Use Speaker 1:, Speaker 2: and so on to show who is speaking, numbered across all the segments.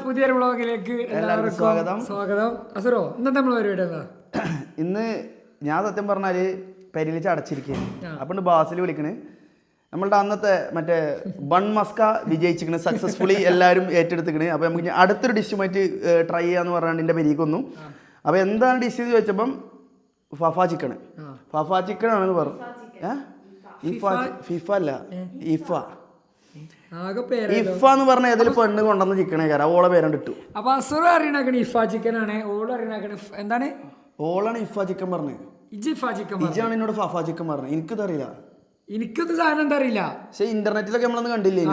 Speaker 1: പുതിയൊരു വ്ളോഗിലേക്ക് എല്ലാവർക്കും സ്വാഗതം. അസുറോ, ഇന്നത്തെ നമ്മൾ പരിപാടി എന്താ?
Speaker 2: ഇന്ന് ഞാൻ സത്യം പറഞ്ഞാല് പരിലിച്ച് അടച്ചിരിക്കുകയാണ്. അപ്പൊ ബാസിൽ വിളിക്കണ്. നമ്മളുടെ അന്നത്തെ മറ്റേ ബൺ മസ്ക വിജയിച്ചിരിക്കണ്, സക്സസ്ഫുള്ളി എല്ലാവരും ഏറ്റെടുത്തിക്കണ്. അപ്പൊ നമുക്ക് അടുത്തൊരു ഡിഷുമായിട്ട് ട്രൈ ചെയ്യാന്ന് പറഞ്ഞാൽ എൻ്റെ പരിക്കൊന്നും. അപ്പൊ എന്താണ് ഡിഷ് എന്ന് ചോദിച്ചപ്പം ഫഫ ചിക്കണ്. ഫഫ ചിക്കൻ ആണെന്ന് പറഞ്ഞു. ഫിഫ അല്ല, ഇഫ. ഇഫ എന്ന് പറഞ്ഞ ഏതൊരു പെണ്ണ് കൊണ്ടുവന്ന ചിക്കനേ കാര്യം ഓളെ പേരണ്ട് ഇട്ടു.
Speaker 1: അപ്പൊ അസുറ അറിയണ ഇഫ ചിക്കൻ ആണ്, ഓള് അറിയണ എന്താണ്,
Speaker 2: ഓളാണ് ഇഫ ചിക്കൻ പറഞ്ഞത്. ഇജാണ് എന്നോട് ഫഫ ചിക്കൻ പറഞ്ഞത്. എനിക്കിതറിയില്ല,
Speaker 1: എനിക്കൊന്നും സാധനം എന്താ അറിയില്ല.
Speaker 2: പക്ഷെ ഇന്റർനെറ്റിലൊക്കെ നമ്മളൊന്നും കണ്ടില്ലേ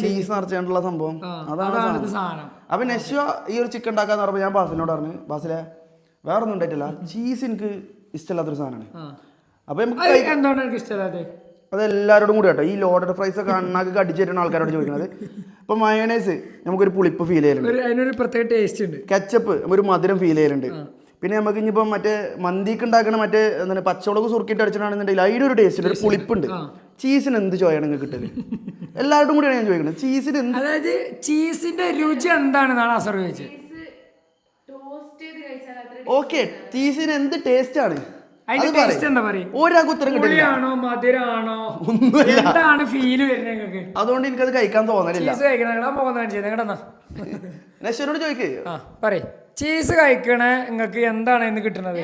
Speaker 2: ചീസ് നിറച്ചുള്ള സംഭവം, അതാണ് സാധനം. അപ്പൊ നെശ്വ ഈ ഒരു ചിക്കൻ ഉണ്ടാക്കാന്ന് പറഞ്ഞപ്പോൾ ഞാൻ ബാസിനോട് പറഞ്ഞു, ബാസിലെ വേറെ ഒന്നും ഉണ്ടായിട്ടില്ല, ചീസ് എനിക്ക് ഇഷ്ടമില്ലാത്തൊരു സാധനമാണ്. അപ്പൊ
Speaker 1: എന്താണ് എനിക്ക് ഇഷ്ടമില്ലാത്തത്?
Speaker 2: അതെല്ലാവരോടും കൂടി കേട്ടോ, ഈ ലോഡഡ് ഫ്രൈസ് ഒക്കെ അണ്ണാക്ക് അടിച്ചിട്ടാണ് ആൾക്കാരോട് ചോദിക്കുന്നത്. ഇപ്പൊ മയോണൈസ് നമുക്കൊരു പുളിപ്പ് ഫീൽ ചെയ്യലുണ്ട്,
Speaker 1: അതിനൊരു പ്രത്യേക ടേസ്റ്റ് ഉണ്ട്.
Speaker 2: കെച്ചപ്പ് ഒരു മധുരം ഫീൽ ചെയ്യലുണ്ട്. പിന്നെ നമുക്ക് ഇനിയിപ്പം മറ്റേ മന്തിക്ക് ഉണ്ടാക്കണ മറ്റേ എന്താണ് പച്ചമുളക് സുറുക്കിട്ട് അടിച്ചിട്ടാണെന്നുണ്ടെങ്കിൽ അതിനൊരു ടേസ്റ്റ് ഉണ്ട്, ഒരു പുളിപ്പുണ്ട്. ചീസിന് എന്ത് ചോയാണ് നിങ്ങൾക്ക് കിട്ടല്? എല്ലാവരും കൂടിയാണ് ഞാൻ ചോദിക്കുന്നത്, ചീസിന് എന്ത്,
Speaker 1: അതായത് ചീസിന്റെ രുചി എന്താണെന്നാണ് അസർ ചോദിച്ചത്.
Speaker 2: ഓക്കെ, ചീസിന് എന്ത് ടേസ്റ്റ് ആണ്?
Speaker 1: ഒരാൾക്ക് ഉത്തരം കിട്ടില്ല. എന്താണ് ഫീല് വരുന്നത്?
Speaker 2: അതുകൊണ്ട് എനിക്കത് കഴിക്കാൻ തോന്നലില്ല.
Speaker 1: നെശ്വരോട് ചോദിക്കേ, പറയ്, ചീസ് കഴിക്കണേ നിങ്ങൾക്ക് എന്താണ് ഇന്ന് കിട്ടുന്നത്?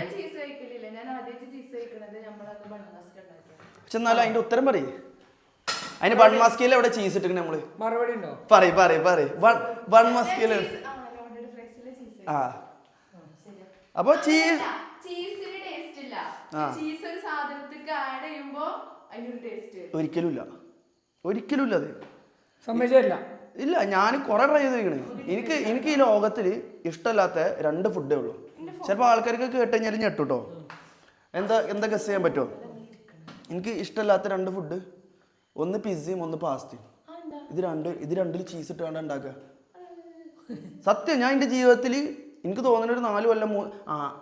Speaker 2: പക്ഷെ എന്നാലും അതിന്റെ ഉത്തരം പറയേ. അതിന് ബൺ മസ്കയിൽ എവിടെ ചീസ് ഇട്ടിട്ട് നമ്മള്
Speaker 1: മറുപടി ഉണ്ടോ?
Speaker 2: പറയ് ബൺ മസ്കയില്. ആ അപ്പൊ ചീസ് ഒരിക്കലും ഇല്ല അത്
Speaker 1: സമ്മതിച്ചില്ല.
Speaker 2: ഇല്ല, ഞാൻ കുറെ ട്രൈ ചെയ്തിരിക്കണേ. എനിക്ക് ഈ ലോകത്തിൽ ഇഷ്ടമല്ലാത്ത 2 ഫുഡേ ഉള്ളൂ. ചിലപ്പോൾ ആൾക്കാർക്ക് കേട്ട് കഴിഞ്ഞാൽ ഞെട്ടുട്ടോ. എന്താ ഗസ് ചെയ്യാൻ പറ്റുമോ? എനിക്ക് ഇഷ്ടമല്ലാത്ത 2 ഫുഡ്, ഒന്ന് പിസ്സയും ഒന്ന് പാസ്തയും. ഇത് രണ്ടിൽ ചീസ് ഇട്ടാണ്ട് ഉണ്ടാക്കുക. സത്യം, ഞാൻ എൻ്റെ ജീവിതത്തിൽ എനിക്ക് തോന്നുന്ന ഒരു 4 കൊല്ലം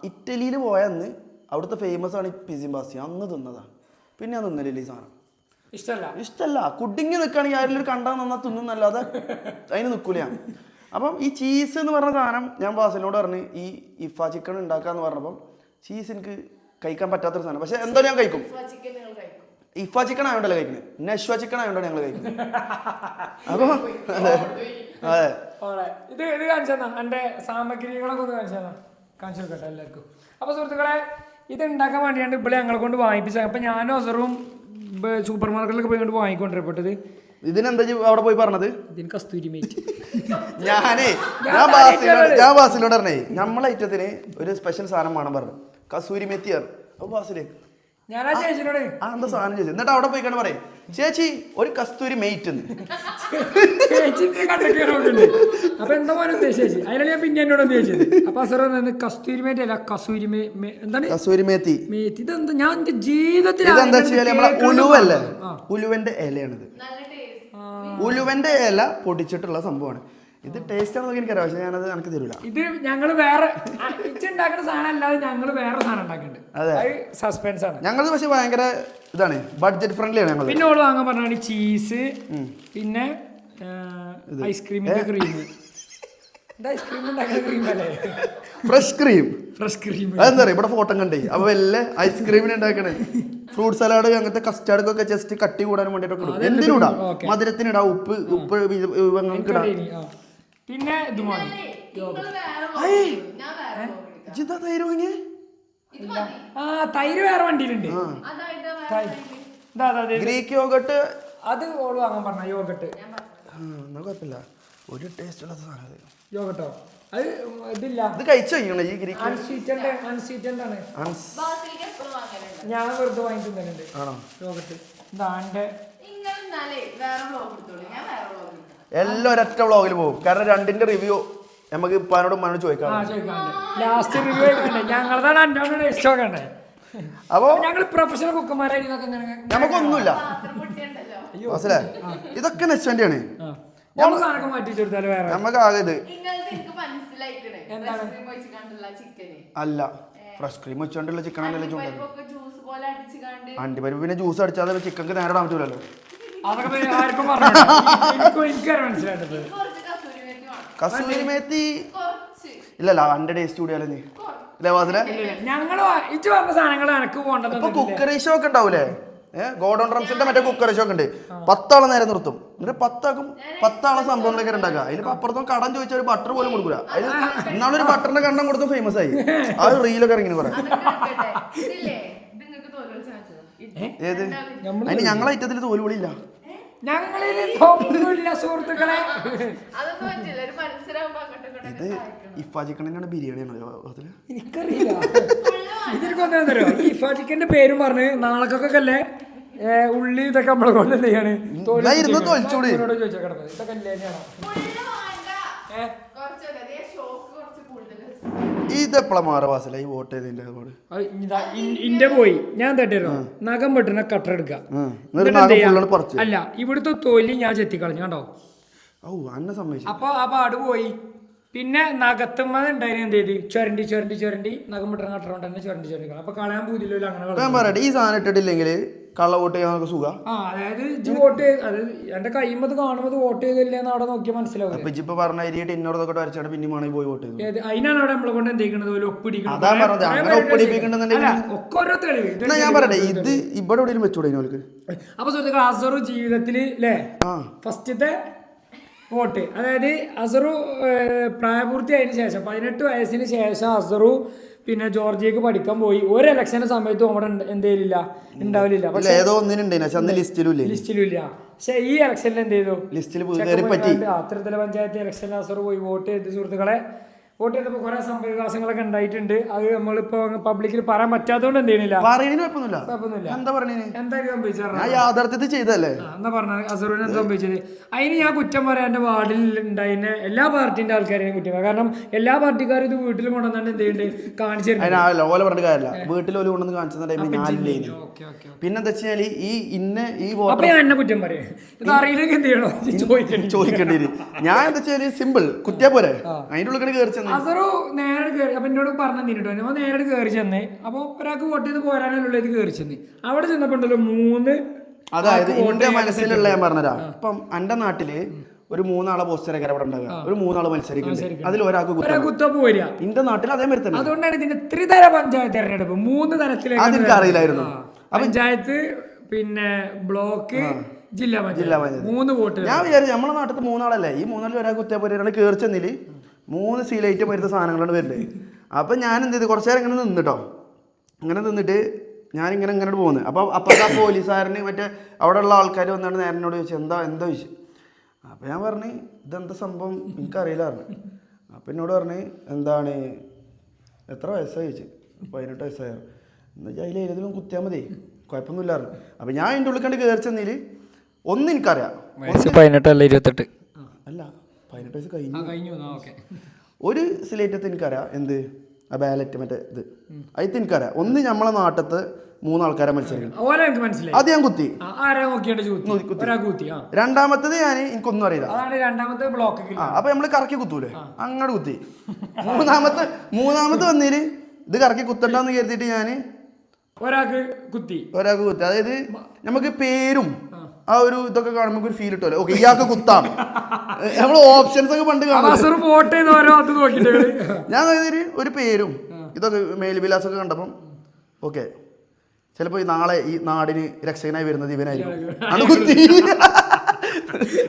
Speaker 2: ഇറ്റലിയിൽ പോയ അന്ന് അവിടുത്തെ ഫേമസ് ആണ് ഈ പിസ്സയും പാസ്തയും. അന്ന് തിന്നതാ, പിന്നെ ഞാൻ തിന്നലില്ല ഈ സാധനം. ഇഷ്ടല്ല. കുഡിങ്ങി നിൽക്കുകയാണെങ്കിൽ ആരെങ്കിലും കണ്ടാൽ നന്നാ തിന്നുന്നല്ലാതെ അതിന് നിൽക്കൂല ഞാൻ. അപ്പം ഈ ചീസ് എന്ന് പറഞ്ഞ സാധനം ഞാൻ ബാസിനോട് പറഞ്ഞ് ഈ ഇഫ ചിക്കൻ ഉണ്ടാക്കാന്ന് പറഞ്ഞപ്പം ചീസ് എനിക്ക് കഴിക്കാൻ പറ്റാത്തൊരു സാധനം. പക്ഷെ എന്തോ ഞാൻ കഴിക്കും. ഇഫ ചിക്കൻ ആയതുകൊണ്ടല്ലേ കഴിക്കുന്നത്, നെശ്വ ചിക്കൻ ആയതുകൊണ്ടാണ് ഞങ്ങൾ കഴിക്കുന്നത്. അപ്പൊ അതെ,
Speaker 1: ഇത് കാണിച്ചാ എന്റെ സാമഗ്രികളൊക്കെ ഒന്ന് കാണിച്ചു നോക്കട്ടെ എല്ലാവർക്കും. അപ്പൊ സുഹൃത്തുക്കളെ, ഇത് ഉണ്ടാക്കാൻ വേണ്ടിയാണ് ഇവിടെ ഞങ്ങളെ കൊണ്ട് വാങ്ങിപ്പിച്ചത്. അപ്പൊ ഞാനും അസറും സൂപ്പർ മാർക്കറ്റിലൊക്കെ പോയി കൊണ്ട് വാങ്ങിക്കൊണ്ടിരപ്പെട്ടത്.
Speaker 2: ഇതിനെന്താ അവിടെ പോയി പറഞ്ഞത്?
Speaker 1: ഇതിന് കസ്തൂരി മേറ്റ്.
Speaker 2: ഞാൻ ബാസിനോട് പറഞ്ഞേ നമ്മളെ ഐറ്റത്തിന് ഒരു സ്പെഷ്യൽ സാധനം വേണം പറഞ്ഞു, കസൂരി മെത്തിയാണ്. അപ്പൊ ബാസിലെ
Speaker 1: ഞാനാ ചേച്ചിനോട്
Speaker 2: എന്താ സാധനം ചോദിച്ചു. എന്നിട്ട് അവിടെ പോയി കണ്ട് പറയും, ചേച്ചി ഒരു കസ്തൂരി മെയ്റ്റ്.
Speaker 1: അപ്പൊ എന്താ പോലെ ഉദ്ദേശിച്ചു, അതിനാണ് ഞാൻ പിന്നെ എന്നോട് ഉദ്ദേശിച്ചത്. അപ്പൊ അസറ കസ്തൂരി മേറ്റ് അല്ല, കസൂരി എന്താണ്
Speaker 2: കസൂരി മേത്തി.
Speaker 1: ഇതെന്താ ഞാൻ എന്റെ ജീവിതത്തിൽ
Speaker 2: ഉലുവല്ലേ, ഉലുവന്റെ ഇലയാണിത്. ഉലുവന്റെ ഇല പൊടിച്ചിട്ടുള്ള സംഭവമാണ് ഇത്. ടേസ്റ്റ് ആണെന്നൊക്കെ എനിക്കറിയാം, പക്ഷെ ഞാനത് എനിക്ക് തരൂല.
Speaker 1: ഇത് ഞങ്ങള് വേറെ ഉണ്ടാക്കുന്ന സാധനം അല്ലാതെ ഞങ്ങള് വേറെ സാധനം ഉണ്ടാക്കുന്നുണ്ട്.
Speaker 2: അതെ,
Speaker 1: സസ്പെൻസ് ആണ്
Speaker 2: ഞങ്ങളത്. പക്ഷെ ഭയങ്കര ഇതാണ്, ബഡ്ജറ്റ് ഫ്രണ്ട്ലി ആണ് ഞങ്ങൾ.
Speaker 1: പിന്നെ ഓള് വാങ്ങാൻ പറഞ്ഞാണ് ചീസ്, പിന്നെ ഐസ്ക്രീമിന്റെ ക്രീം. ഐസ്ക്രീം ഉണ്ടാക്കുന്ന ക്രീം അല്ലേ, ഫ്രഷ് ക്രീം.
Speaker 2: അതെന്താ പറയാ, ഇവിടെ ഫോട്ടോ കണ്ടേ. അപ്പൊ വല്ല ഐസ്ക്രീമിന് ഉണ്ടാക്കണേ, ഫ്രൂട്ട് സലാഡ് അങ്ങനത്തെ കസ്റ്റാർഡൊക്കെ ജസ്റ്റ് കട്ടി കൂടാൻ വേണ്ടിട്ടൊക്കെ എന്തിനൂടാ, മധുരത്തിനിടാ, ഉപ്പ് ഇടാം.
Speaker 1: പിന്നെ തൈര് വേറെ വണ്ടിയിലുണ്ട്.
Speaker 2: ഗ്രീക്ക് യോഗട്ട്
Speaker 1: അത് ഓള് വാങ്ങാൻ പറഞ്ഞ യോഗട്ട്.
Speaker 2: കുഴപ്പമില്ല, ഒരു ടേസ്റ്റ് ഉള്ള സാധനം
Speaker 1: യോഗട്ടോ. അത് ഇതില്ല,
Speaker 2: ഇത് കഴിച്ചു കഴിക്കണം. ഈ ഗ്രീക്ക്
Speaker 1: അൺസ്വീറ്റൻഡ് ആണ്. ഞാൻ വെറുതെ വാങ്ങിക്കുന്നുണ്ട് യോഗട്ട്. ഇതാണ്ട്
Speaker 2: എല്ലാം ഒരൊറ്റ വ്ളോഗിൽ പോകും, കാരണം 2ന്റെ റിവ്യൂ നമുക്ക് ഇപ്പാനോടും മനോട് ചോദിക്കാം.
Speaker 1: ലാസ്റ്റ് റിവ്യൂ ഞങ്ങളതാണ് അൻ്റെ ഇഷ്ടമൊക്കെ.
Speaker 2: അപ്പൊ
Speaker 1: ഞങ്ങൾ പ്രൊഫഷണൽ കുക്കന്മാരായി
Speaker 2: നമുക്കൊന്നുമില്ല, മനസ്സിലായി. ഇതൊക്കെ നെസ്റ്റന്റ് ആണ്. നമുക്ക് ആകെ ഇത് അല്ല, ഫ്രഷ് ക്രീം വെച്ചോണ്ടുള്ള ചിക്കൻ ആണല്ലോ ചൂണ്ടത്. അണ്ടിപ്പരിപ്പ് പിന്നെ ജ്യൂസ് അടിച്ചാൽ ചിക്കൻ നേരെ ഇടാൻ പറ്റൂലല്ലോ. കസൂരി മേത്തി ഇല്ലല്ല എൻ്റെ ടേസ്റ്റ് കൂടിയാലോ നീ ഇല്ലേ വാസിലെ
Speaker 1: ഞങ്ങൾ ഇച്ച് പറഞ്ഞ സാധനങ്ങൾ എനക്ക് പോകേണ്ടത്
Speaker 2: ഇപ്പൊ കുക്കറി ഷോ ഒക്കെ ഉണ്ടാവൂലേ ഗോഡൗൺ ഡ്രംസിന്റെ മറ്റേ കുക്കറി ഷോ ഒക്കെ ഉണ്ട് 10 ആളെ നേരെ നിർത്തും എന്നിട്ട് 10 ആളെ സംഭവം ഉണ്ടാക്കുക അതിലിപ്പോ അപ്പുറത്തും കടം ചോദിച്ചാൽ ഒരു ബട്ടർ പോലും കൊടുക്കൂല അതിൽ ഇന്നാളൊരു ബട്ടറിന്റെ കണ്ണം കൊടുത്തും ഫേമസ് ആയി ആ റീലൊക്കെ ഇറങ്ങി കുറെ ഏത് അതിന് ഞങ്ങളെ ഐറ്റത്തിൽ തോലുപൊളിയില്ല
Speaker 1: ഞങ്ങളില് തോന്നുന്നില്ല സുഹൃത്തുക്കളെ.
Speaker 2: ഇത് ഇഫാ ചിക്കണിന്റെ ബിരിയാണിയാണോ
Speaker 1: എനിക്കറിയില്ല. ഇതിനൊക്കെ തരോ ഈ ഇഫാ ചിക്കന്റെ പേരും പറഞ്ഞ് നാളേക്കൊക്കെ അല്ലേ ഉള്ളി ഇതൊക്കെ നമ്മളെ കൊണ്ട് എന്ത് ചെയ്യാണ്
Speaker 2: തൊലിച്ചൂടെ
Speaker 1: ഇതൊക്കെ
Speaker 2: ഇതെപ്പോഴാ മാറവാസില ഈ വോട്ട് ചെയ്തതിന്റെ
Speaker 1: ഇന്റെ പോയി ഞാൻ തട്ടിരോ നഖം വെട്ടുന്ന കട്ടർ എടുക്കാം. അല്ല ഇവിടുത്തെ തൊലി ഞാൻ ചെത്തിക്കളഞ്ഞു കണ്ടോ. അപ്പൊ ആ പാട് പോയി. പിന്നെ നഖത്തുമ്മ ഉണ്ടായിരുന്നു എന്ത് ചെയ്ത് ചുരണ്ടി നഖം വെട്ടുന്ന കട്ടർ കൊണ്ട് തന്നെ ചുരണ്ടി അപ്പൊ കളയാൻ പോതില്ലോ അങ്ങനെ.
Speaker 2: ഈ സാധനം ഇട്ടിട്ടില്ലെങ്കിൽ കള്ള വോട്ട് ചെയ്യാൻ സുഖം.
Speaker 1: അതായത് വോട്ട് അത് എന്റെ കൈമത് കാണുമ്പോൾ വോട്ട് ചെയ്തില്ലെന്ന് അവിടെ നോക്കിയാൽ മനസ്സിലാവും. അതിനാണ് അവിടെ നമ്മളെ കൊണ്ട് എന്തെയ്ക്കുന്നത് ഒക്കെ ഓരോ തെളിവ്.
Speaker 2: ഇത് ഇവിടെ വെച്ചൂടെ.
Speaker 1: അപ്പൊ സുഹൃത്തുക്കൾ അസറു ജീവിതത്തില് അല്ലേ ഫസ്റ്റത്തെ വോട്ട്, അതായത് അസറു പ്രായപൂർത്തിയായതിനു ശേഷം 18 വയസ്സിന് ശേഷം അസറു പിന്നെ ജോർജിയക്ക് പഠിക്കാൻ പോയി. ഒരു ഇലക്ഷന്റെ സമയത്ത് അവിടെ എന്തെയില്ല ഉണ്ടാവില്ല, ലിസ്റ്റിലും ഇല്ല. പക്ഷെ ഈ ഇലക്ഷനിൽ എന്ത് ചെയ്തു അത്തരത്തിലെ പഞ്ചായത്ത് ഇലക്ഷനിൽ അസറു പോയി വോട്ട് ചെയ്ത്. സുഹൃത്തുക്കളെ വോട്ട് ചെയ്തപ്പോൾ കുറെ സംഭവവികാസങ്ങളൊക്കെ ഉണ്ടായിട്ടുണ്ട്. അത് നമ്മളിപ്പോ പബ്ലിക്കിൽ പറയാൻ പറ്റാത്തതുകൊണ്ട് എന്ത് ചെയ്യണില്ല, എന്താ പറഞ്ഞ അസറുവിന് എന്താ സംഭവിച്ചത്. അതിന് ഞാൻ കുറ്റം പറയാം എന്റെ വാർഡിൽ ഉണ്ടായിരുന്ന എല്ലാ പാർട്ടിന്റെ ആൾക്കാരെയും കുറ്റം പറയാം. കാരണം എല്ലാ പാർട്ടിക്കാരും ഇത് വീട്ടിൽ കൊണ്ടുവന്നാണ് എന്ത് ചെയ്യുന്നുണ്ട് കാണിച്ചിരുന്നു.
Speaker 2: പിന്നെന്താ വെച്ചാൽ
Speaker 1: അപ്പൊ ഞാൻ എന്നെ കുറ്റം പറയാം. ഇത് അറിയില്ലെങ്കിൽ എന്ത് ചെയ്യണോ
Speaker 2: ചോദിക്കേണ്ടി. ഞാൻ എന്താ വെച്ചാല് സിമ്പിൾ കുറ്റിയാ പോരെ അതിന്റെ ഉള്ളിൽ കയറി
Speaker 1: അസറു നേരെ കയറി. അപ്പൊ എന്നോട് പറഞ്ഞു തന്നിട്ടോ ഞാൻ നേരെ കയറി ചെന്നേ. അപ്പൊ ഒരാൾക്ക് വോട്ട് ചെയ്ത് പോരാനുള്ള ഇത് കയറി ചെന്ന് അവിടെ ചെന്നപ്പോണ്ടല്ലോ 3.
Speaker 2: അതായത് എന്റെ മനസ്സിലുള്ള ഞാൻ പറഞ്ഞതാ. ഇപ്പം എന്റെ നാട്ടില് ഒരു 3 ആളെ പോസ്റ്ററൊക്കെ അവിടെ ഉണ്ടാകുക, ഒരു 3 ആള് മത്സരിക്കുന്നത്, അതിൽ ഒരാൾക്ക്
Speaker 1: പോരാ.
Speaker 2: എന്റെ നാട്ടിൽ അതേമാതിരി തന്നെ.
Speaker 1: അതുകൊണ്ടാണ് ഇതിന്റെ ത്രിതര പഞ്ചായത്ത് തെരഞ്ഞെടുപ്പ് 3 തരത്തിലേക്ക്.
Speaker 2: അതെനിക്ക് അറിയില്ലായിരുന്നു.
Speaker 1: പഞ്ചായത്ത് പിന്നെ ബ്ലോക്ക് ജില്ലാ പഞ്ചായത്ത് 3 വോട്ട്.
Speaker 2: ഞാൻ വിചാരിച്ചു നമ്മളെ നാട്ടിൽ 3 ആളല്ലേ, ഈ 3 ആളിൽ ഒരാൾക്ക് കുത്തിയാ പോരാ. കയറി ചെന്നില് 3 സീലൈറ്റം വരുന്ന സാധനങ്ങളാണ് വരുന്നത്. അപ്പം ഞാൻ എന്ത് ചെയ്ത് കുറച്ച് നേരം ഇങ്ങനെ നിന്നിട്ടോ. അങ്ങനെ നിന്നിട്ട് ഞാനിങ്ങനെ ഇങ്ങനെ പോകുന്നത്. അപ്പോൾ ആ പോലീസുകാരന് മറ്റേ അവിടെ ഉള്ള ആൾക്കാർ വന്നിട്ട് നേരെ എന്നോട് ചോദിച്ചു എന്താ ചോദിച്ചു. അപ്പം ഞാൻ പറഞ്ഞു ഇതെന്താ സംഭവം എനിക്കറിയില്ല പറഞ്ഞു. അപ്പം എന്നോട് പറഞ്ഞ് എന്താണ് എത്ര വയസ്സായി ചോദിച്ചു. 18 വയസ്സായിരുന്നു. എന്താ വെച്ചാൽ അതിൽ ഏതെങ്കിലും കുത്തിയാൽ മതി കുഴപ്പമൊന്നുമില്ലായിരുന്നു. അപ്പം ഞാൻ എൻ്റെ ഉള്ളിൽ കണ്ട് കയറി ചെന്നതിൽ ഒന്ന് എനിക്കറിയാം
Speaker 1: 18 അല്ല 28
Speaker 2: അല്ല 18 വയസ്സ് കഴിഞ്ഞു.
Speaker 1: ഒരു
Speaker 2: സിലേറ്റത്ത് എനിക്കറിയാം എന്ത് ആ ബാലറ്റ് മറ്റേ ഇത് അതിൽ എനിക്കറിയാം. ഒന്ന് നമ്മളെ നാട്ടത്ത് 3 ആൾക്കാരെ മത്സരിക്കും, അത് ഞാൻ കുത്തി. രണ്ടാമത്തത് ഞാൻ എനിക്കൊന്നും അറിയില്ല, അപ്പൊ നമ്മള് കറക്കി കുത്തൂലേ അങ്ങോട്ട് കുത്തി. മൂന്നാമത്തെ വന്നേല് ഇത് കറക്കി കുത്തണ്ടെന്ന് കരുതിയിട്ട് ഞാൻ ഒരാൾക്ക് കുത്തി. അതായത് നമുക്ക് പേരും ആ ഒരു ഇതൊക്കെ കാണുമ്പോൾ ഒരു ഫീൽ കിട്ടുമല്ലോ. ഓക്കെ ഇയാൾക്ക് കുത്താം. നമ്മള് ഓപ്ഷൻസ് ഒക്കെ പണ്ട് കാണാം. ഞാൻ ഒരു പേരും ഇതൊക്കെ മേൽവിലാസമൊക്കെ കണ്ടപ്പം ഓക്കെ ചിലപ്പോൾ നാളെ ഈ നാടിന് രക്ഷകനായി വരുന്നത് ഇവനായിരിക്കും അത് കുത്തി.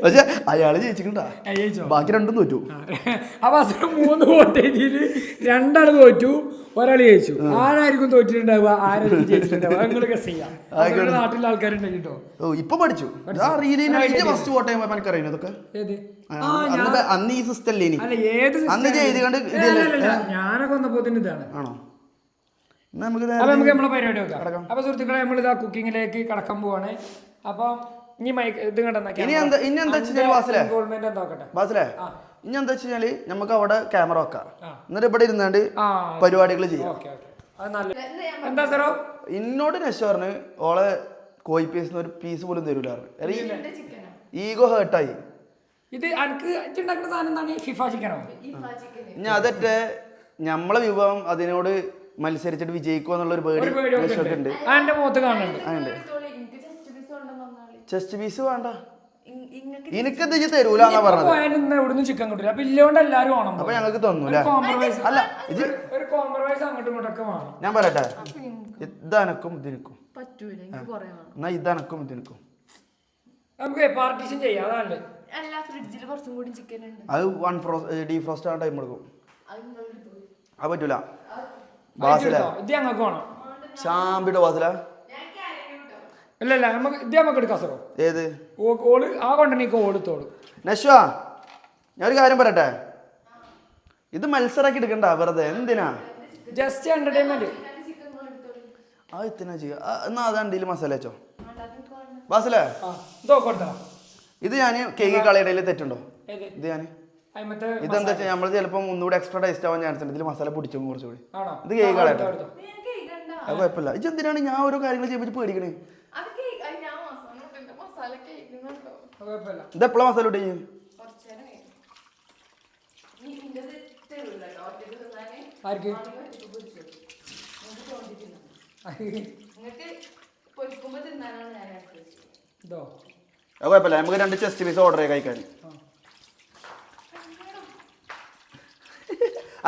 Speaker 2: പക്ഷെ അയാള് ജയിച്ചിട്ടുണ്ടാ, ബാക്കി 2 തോറ്റു.
Speaker 1: അപ്പൊ 3 വോട്ട് 2 ആള് തോറ്റു, 1 ആള് ജയിച്ചു. ആരായിരിക്കും തോറ്റിട്ടുണ്ടാവുക, ആരും ജയിച്ചിട്ടുണ്ടാവുക. നാട്ടിലെ ആൾക്കാരുണ്ടെങ്കിൽ കേട്ടോ.
Speaker 2: ഇപ്പൊ പഠിച്ചു ഫസ്റ്റ് വോട്ട് ചെയ്യുമ്പോ എനിക്കറിയാം ഇതൊക്കെ. അന്ന് ഈ സിസ്റ്റം അല്ലേ അന്ന് ചെയ്ത് കണ്ട്
Speaker 1: ഞാനൊക്കെ വന്നപ്പോ ഇതാണ്.
Speaker 2: ആണോ?
Speaker 1: നമുക്ക് നമ്മളെ പരിപാടി വെക്കാം. അപ്പൊ സുഹൃത്തുക്കളെ നമ്മളിതാ കുക്കിങ്ങിലേക്ക് കടക്കാൻ പോവാണ്. അപ്പൊ ഇനി ഇത്
Speaker 2: ഇനി എന്താ വെച്ചാല് നമുക്ക് അവിടെ ക്യാമറ വെക്കാം, എന്നിട്ട് ഇവിടെ ഇരുന്നാണ്ട് പരിപാടികൾ ചെയ്യാം. എന്നോട് നെശ പറഞ്ഞ് ഓളെ കോഴി പീസ് ഒരു പീസ് പോലും തരൂല. ഈഗോ ഹേർട്ടായി.
Speaker 1: ഇത് ഉണ്ടാക്കുന്ന സാധനം എന്താണ്? ഫിഫ ചിക്കനോ?
Speaker 2: ഇനി അതറ്റെ നമ്മളെ വിഭവം അതിനോട് മത്സരിച്ചിട്ട് വിജയിക്കുക എന്നുള്ളൊരു പേടി ഉണ്ട്.
Speaker 1: മുഖത്ത് കാണുന്നുണ്ട്.
Speaker 2: ചെസ്റ്റ് പീസ് വേണ്ട, എനിക്കെന്ത് ഇജ്ജ് തരൂലെന്നാ പറഞ്ഞത്.
Speaker 1: പോയാലും എവിടുന്ന് ചിക്കൻ കിട്ടില്ല. അപ്പൊ ഇല്ലോണ്ട് എല്ലാരും വേണം.
Speaker 2: അപ്പൊ ഞങ്ങൾക്ക് തന്നൂല്ലേ?
Speaker 1: കോംപ്രമൈസ്
Speaker 2: അല്ല ഇത്
Speaker 1: ഒരു കോംപ്രമൈസ് അങ്ങോട്ടും ഇങ്ങോട്ടൊക്കെ വേണം.
Speaker 2: ഞാൻ പറയട്ടെ, ഇതനക്കും ഇതിനക്കും
Speaker 3: പറ്റൂല, എനിക്ക് കുറേ വേണം.
Speaker 2: എന്നാ ഇതനക്കും ഇതിനക്കും
Speaker 1: നമുക്ക് പാർട്ടീഷൻ ചെയ്യാം. അതല്ലേ
Speaker 3: അല്ല, ഫ്രിഡ്ജിൽ കുറച്ചും കൂടി ചിക്കൻ ഉണ്ട്.
Speaker 2: അത് ഡീഫ്രോസ്റ്റ് ആകാൻ ടൈം എടുക്കും.
Speaker 3: അത് നിങ്ങൾ എടുത്തോളൂ.
Speaker 2: അത് പറ്റൂല. ബാസിലെ
Speaker 1: ഇത് ഞങ്ങൾക്ക് വേണം.
Speaker 2: ചാമ്പിടോ ബാസില?
Speaker 1: ഇല്ല ഇല്ല, നമുക്ക് ഇത് നമുക്ക് എടുക്കാം സാറോ.
Speaker 2: ഏത്
Speaker 1: ഓള് ആ കൊണ്ടെനിക്ക് ഓടുത്തോളൂ.
Speaker 2: നശ്വ, ഞാനൊരു കാര്യം പറയട്ടെ, ഇത് മത്സരമാക്കി എടുക്കണ്ട വെറുതെ. എന്തിനാ?
Speaker 1: Just entertainment.
Speaker 2: ആ ഇത്തിനാ ചെയ്യുക. എന്നാ അത് അണ്ടിയിൽ മസാല വെച്ചോ ബാസിലേ.
Speaker 1: ഇതോക്കോട്ടാ.
Speaker 2: ഇത് ഞാൻ കേക്ക് കളയടയിൽ തെറ്റുണ്ടോ? ഇത് ഞാൻ
Speaker 1: അതിമത്തെ
Speaker 2: ഇതെന്താ വെച്ചാൽ നമ്മൾ ചിലപ്പോൾ ഒന്നുകൂടി എക്സ്ട്രാ ടേസ്റ്റ് ആവാൻ ചാൻസ് ഉണ്ട്. ഇതിൽ മസാല പൊടിച്ചു കുറച്ചുകൂടി.
Speaker 1: ആണോ?
Speaker 2: ഇത് കേക്ക് കളയട്ടെ.
Speaker 3: എനിക്ക് ഇടണ്ട.
Speaker 2: അത് കുഴപ്പമില്ല. ഇത് എന്തിനാണ് ഞാൻ ഓരോ കാര്യങ്ങൾ ചെയ്യുമ്പോൾ പേടിക്കണേ?
Speaker 3: അത് കേക്ക്, അത് ഞാൻ മസാല കേൾക്കുന്നുണ്ടോ?
Speaker 1: കുഴപ്പമില്ല.
Speaker 2: ഇത് എപ്പോഴാണ് മസാല ഇട്ടേ?
Speaker 3: കുറച്ചേരം കഴിയും. നീ ഇന്നത് തരൂല കേട്ടോ, ഒറ്റയ്ക്ക് തിന്നാനേ.
Speaker 1: ആർക്ക്?
Speaker 3: ഒറ്റയ്ക്ക് പൊരിച്ചു നിങ്ങൾക്ക് തോന്നിട്ടില്ല. നിങ്ങൾക്ക് പൊരിക്കുമ്പോൾ തിന്നാനാണ് ഞാൻ ആഗ്രഹിച്ചത്.
Speaker 1: ഇതോ
Speaker 2: അത് കുഴപ്പമില്ല. നമുക്ക് 2 ചെസ്റ്റ് പീസ് ഓർഡർ ചെയ്യാൻ കഴിക്കാൻ.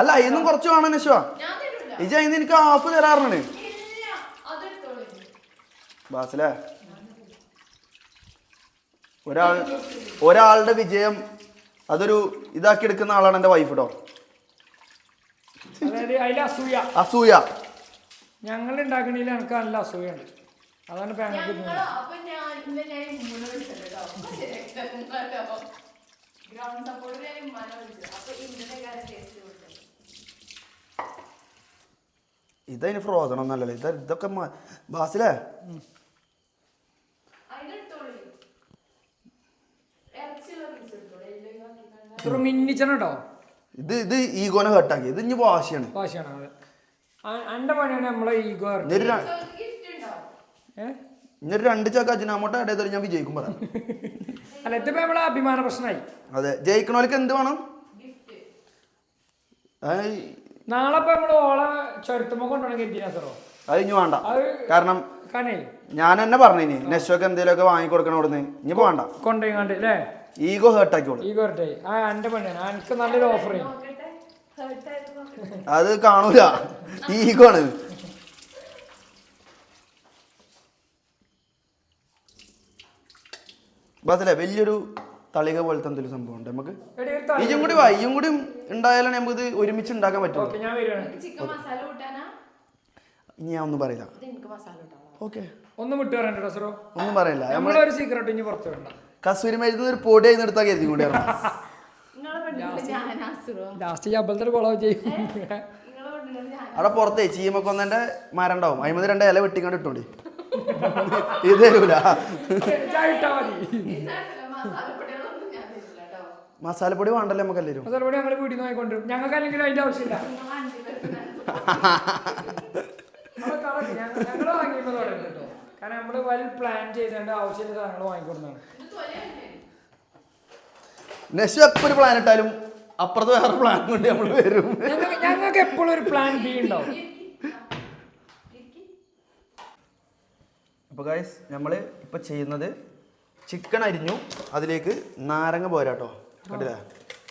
Speaker 2: അല്ല ഇന്നും കുറച്ച് വേണം നശ്വ.
Speaker 3: ഞാൻ തരൂല.
Speaker 2: ഇജ ഇന്ന് എനിക്ക് ഹാഫ് തരാറുണ്ട്
Speaker 3: ഇല്ല, അതെടുത്തോളൂ.
Speaker 2: ബാസിലെ. ഒരാളുടെ വിജയം അതൊരു ഇതാക്കി എടുക്കുന്ന ആളാണ് എൻ്റെ വൈഫ് കേട്ടോ.
Speaker 1: അതായത് അതിൽ അസൂയ.
Speaker 2: അസൂയ.
Speaker 1: ഞങ്ങൾ ഉണ്ടാക്കണതിൽ എനിക്ക് നല്ല അസൂയുണ്ട്. അതാണ് ഇപ്പൊ ഞങ്ങൾക്ക്
Speaker 3: ഞങ്ങളോ അപ്പൊ ഞാൻ ഉമ്മനെ വിളിച്ചത് കേട്ടോ. ഗ്രൗണ്ട് സപ്പോർട്ട് ഞാൻ ഉമ്മനെ വിളിച്ചത്. അപ്പൊ ഇന്നത്തെ കാര്യം ടേസ്റ്റ് കൊടുത്തത്.
Speaker 2: ഇതതിന് ഫ്രോസൺ ഒന്നല്ലല്ലോ. ഇതൊക്കെ ബാസിലെ.
Speaker 3: അതിനെടുത്തോളൂ. ഇറച്ചിയുള്ള പീസ് എടുത്തോളൂ. എല്ലാം
Speaker 1: മിന്നിച്ചണം കേട്ടോ.
Speaker 2: ഇത് ഈഗോനെ ഹേർട്ടാക്കി. ഇത് ഇനി വാശിയാണ്.
Speaker 1: ഭാഷയാണ് അത്. എന്റെ പണിയാണ് നമ്മളെ ഈഗോ.
Speaker 3: ഗിഫ്റ്റ് ഉണ്ടാവും.
Speaker 2: ഇന്നൊരു 2 ചക്ക അജിനാമോട്ട ആഡ് ചെയ്താലും ഞാൻ വിജയിക്കും പറയാം.
Speaker 1: അല്ല ഇതിപ്പോ നമ്മളെ അഭിമാന പ്രശ്നമായി.
Speaker 2: അതെ, ജയിക്കണോർക്ക് എന്ത് വേണം?
Speaker 3: ഗിഫ്റ്റ്.
Speaker 1: നാളെ ഇപ്പൊ നമ്മള് ഓളെ ചെറുത്തുമ്പോ കൊണ്ടുപോകണമെങ്കിൽ എന്തിനാ സാറോ?
Speaker 2: അത് ഇനി വേണ്ട.
Speaker 1: അത്
Speaker 2: കാരണം
Speaker 1: കനേ
Speaker 2: ഞാൻ തന്നെ പറഞ്ഞിനി നെശ്വക്ക് എന്തെങ്കിലുമൊക്കെ വാങ്ങിക്കൊടുക്കണം അവിടുന്ന്. ഇനിയിപ്പോ വേണ്ട.
Speaker 1: കൊണ്ടുപോയിക്കാണ്ട് അല്ലേ
Speaker 2: ഈഗോ ഹേർട്ടാക്കിയോളൂ.
Speaker 1: ഈഗോ ഇട്ടേ. എന്റെ പണിയാണ്. എനിക്ക് നല്ലൊരു ഓഫർ ചെയ്യും.
Speaker 3: നോക്കട്ടെ. ഹേർട്ടായിട്ട് നോക്കട്ടെ.
Speaker 2: അത് കാണൂല. ഈഗോ ആണ്. ബസ്സിലെ വലിയൊരു തളിക പോലത്തെ എന്തെങ്കിലും സംഭവം ഉണ്ട് നമുക്ക്. ഇയും കൂടി വാ. ഇയും കൂടി ഉണ്ടായാലാണ് നമുക്ക് ഇത് ഒരുമിച്ച് ഉണ്ടാക്കാൻ പറ്റുള്ളൂ.
Speaker 1: ഞാൻ വരുവാണ്.
Speaker 3: ചിക്കൻ മസാല കൂട്ടാനാ?
Speaker 2: ഇനി ഞാൻ ഒന്നും പറയില്ല.
Speaker 3: ഇത് എനിക്ക് മസാല കൂട്ടാനാ.
Speaker 2: ഓക്കെ,
Speaker 1: ഒന്നും വിട്ടു പറയണ്ടോ സാറോ?
Speaker 2: ഒന്നും പറയില്ല.
Speaker 1: നമ്മളൊരു സീക്രട്ട് ഇനി പുറത്തു വിടണ്ട.
Speaker 2: കസൂരി മരുന്ന് ഒരു പൊടി ആയി എടുത്താൽ കരുതി കൂടി
Speaker 3: നിങ്ങളെ പെണ്ണുങ്ങൾ ഞാൻ ആസുറോ?
Speaker 1: ലാസ്റ്റ് ശബ്ദത്തിൽ കുളവ് ചെയ്യും.
Speaker 3: നിങ്ങളെ പെണ്ണുങ്ങൾ ഞാൻ
Speaker 2: അവിടെ പുറത്തേ ചീമക്കൊന്നന്റെ മരം ഉണ്ടാവും. അതിമതി 2 ഇല വെട്ടിക്കാണ്ട് ഇട്ടോണ്ടി. ഇത് തരൂല.
Speaker 1: ഇട്ടാ മതി.
Speaker 3: മസാലപ്പൊടികളൊന്നും ഞാൻ തരില്ല കേട്ടോ.
Speaker 2: മസാലപ്പൊടി വേണ്ടല്ലേ നമുക്ക് എല്ലാവരും.
Speaker 1: അതോടെ ഞങ്ങൾ വീട്ടിൽ നിന്ന് വാങ്ങിക്കൊണ്ടിരും. ഞങ്ങൾക്ക് അല്ലെങ്കിൽ അതിന്റെ ആവശ്യമില്ല.
Speaker 3: നിങ്ങൾ 5 പേർക്ക്
Speaker 1: ഞങ്ങൾ വാങ്ങിയപ്പോ തുടങ്ങി കേട്ടോ. കാരണം നമ്മള് വലിയ പ്ലാൻ ചെയ്തേണ്ട ആവശ്യമില്ല സാധനങ്ങൾ വാങ്ങിക്കൊടുന്നാണ്.
Speaker 2: നെക്സ്റ്റ് എപ്പോൾ ഒരു പ്ലാൻ ഇട്ടാലും അപ്പുറത്ത് വേറെ പ്ലാൻ കൊണ്ട് നമ്മൾ വരും.
Speaker 1: ഞങ്ങൾക്ക് എപ്പോഴും ഒരു പ്ലാൻ ബി ഉണ്ടാവും.
Speaker 2: അപ്പോൾ ഗൈസ് നമ്മൾ ഇപ്പോൾ ചെയ്യുന്നത് ചിക്കൻ അരിഞ്ഞു, അതിലേക്ക് നാരങ്ങ പോരാട്ടോ. കണ്ടില്ലേ?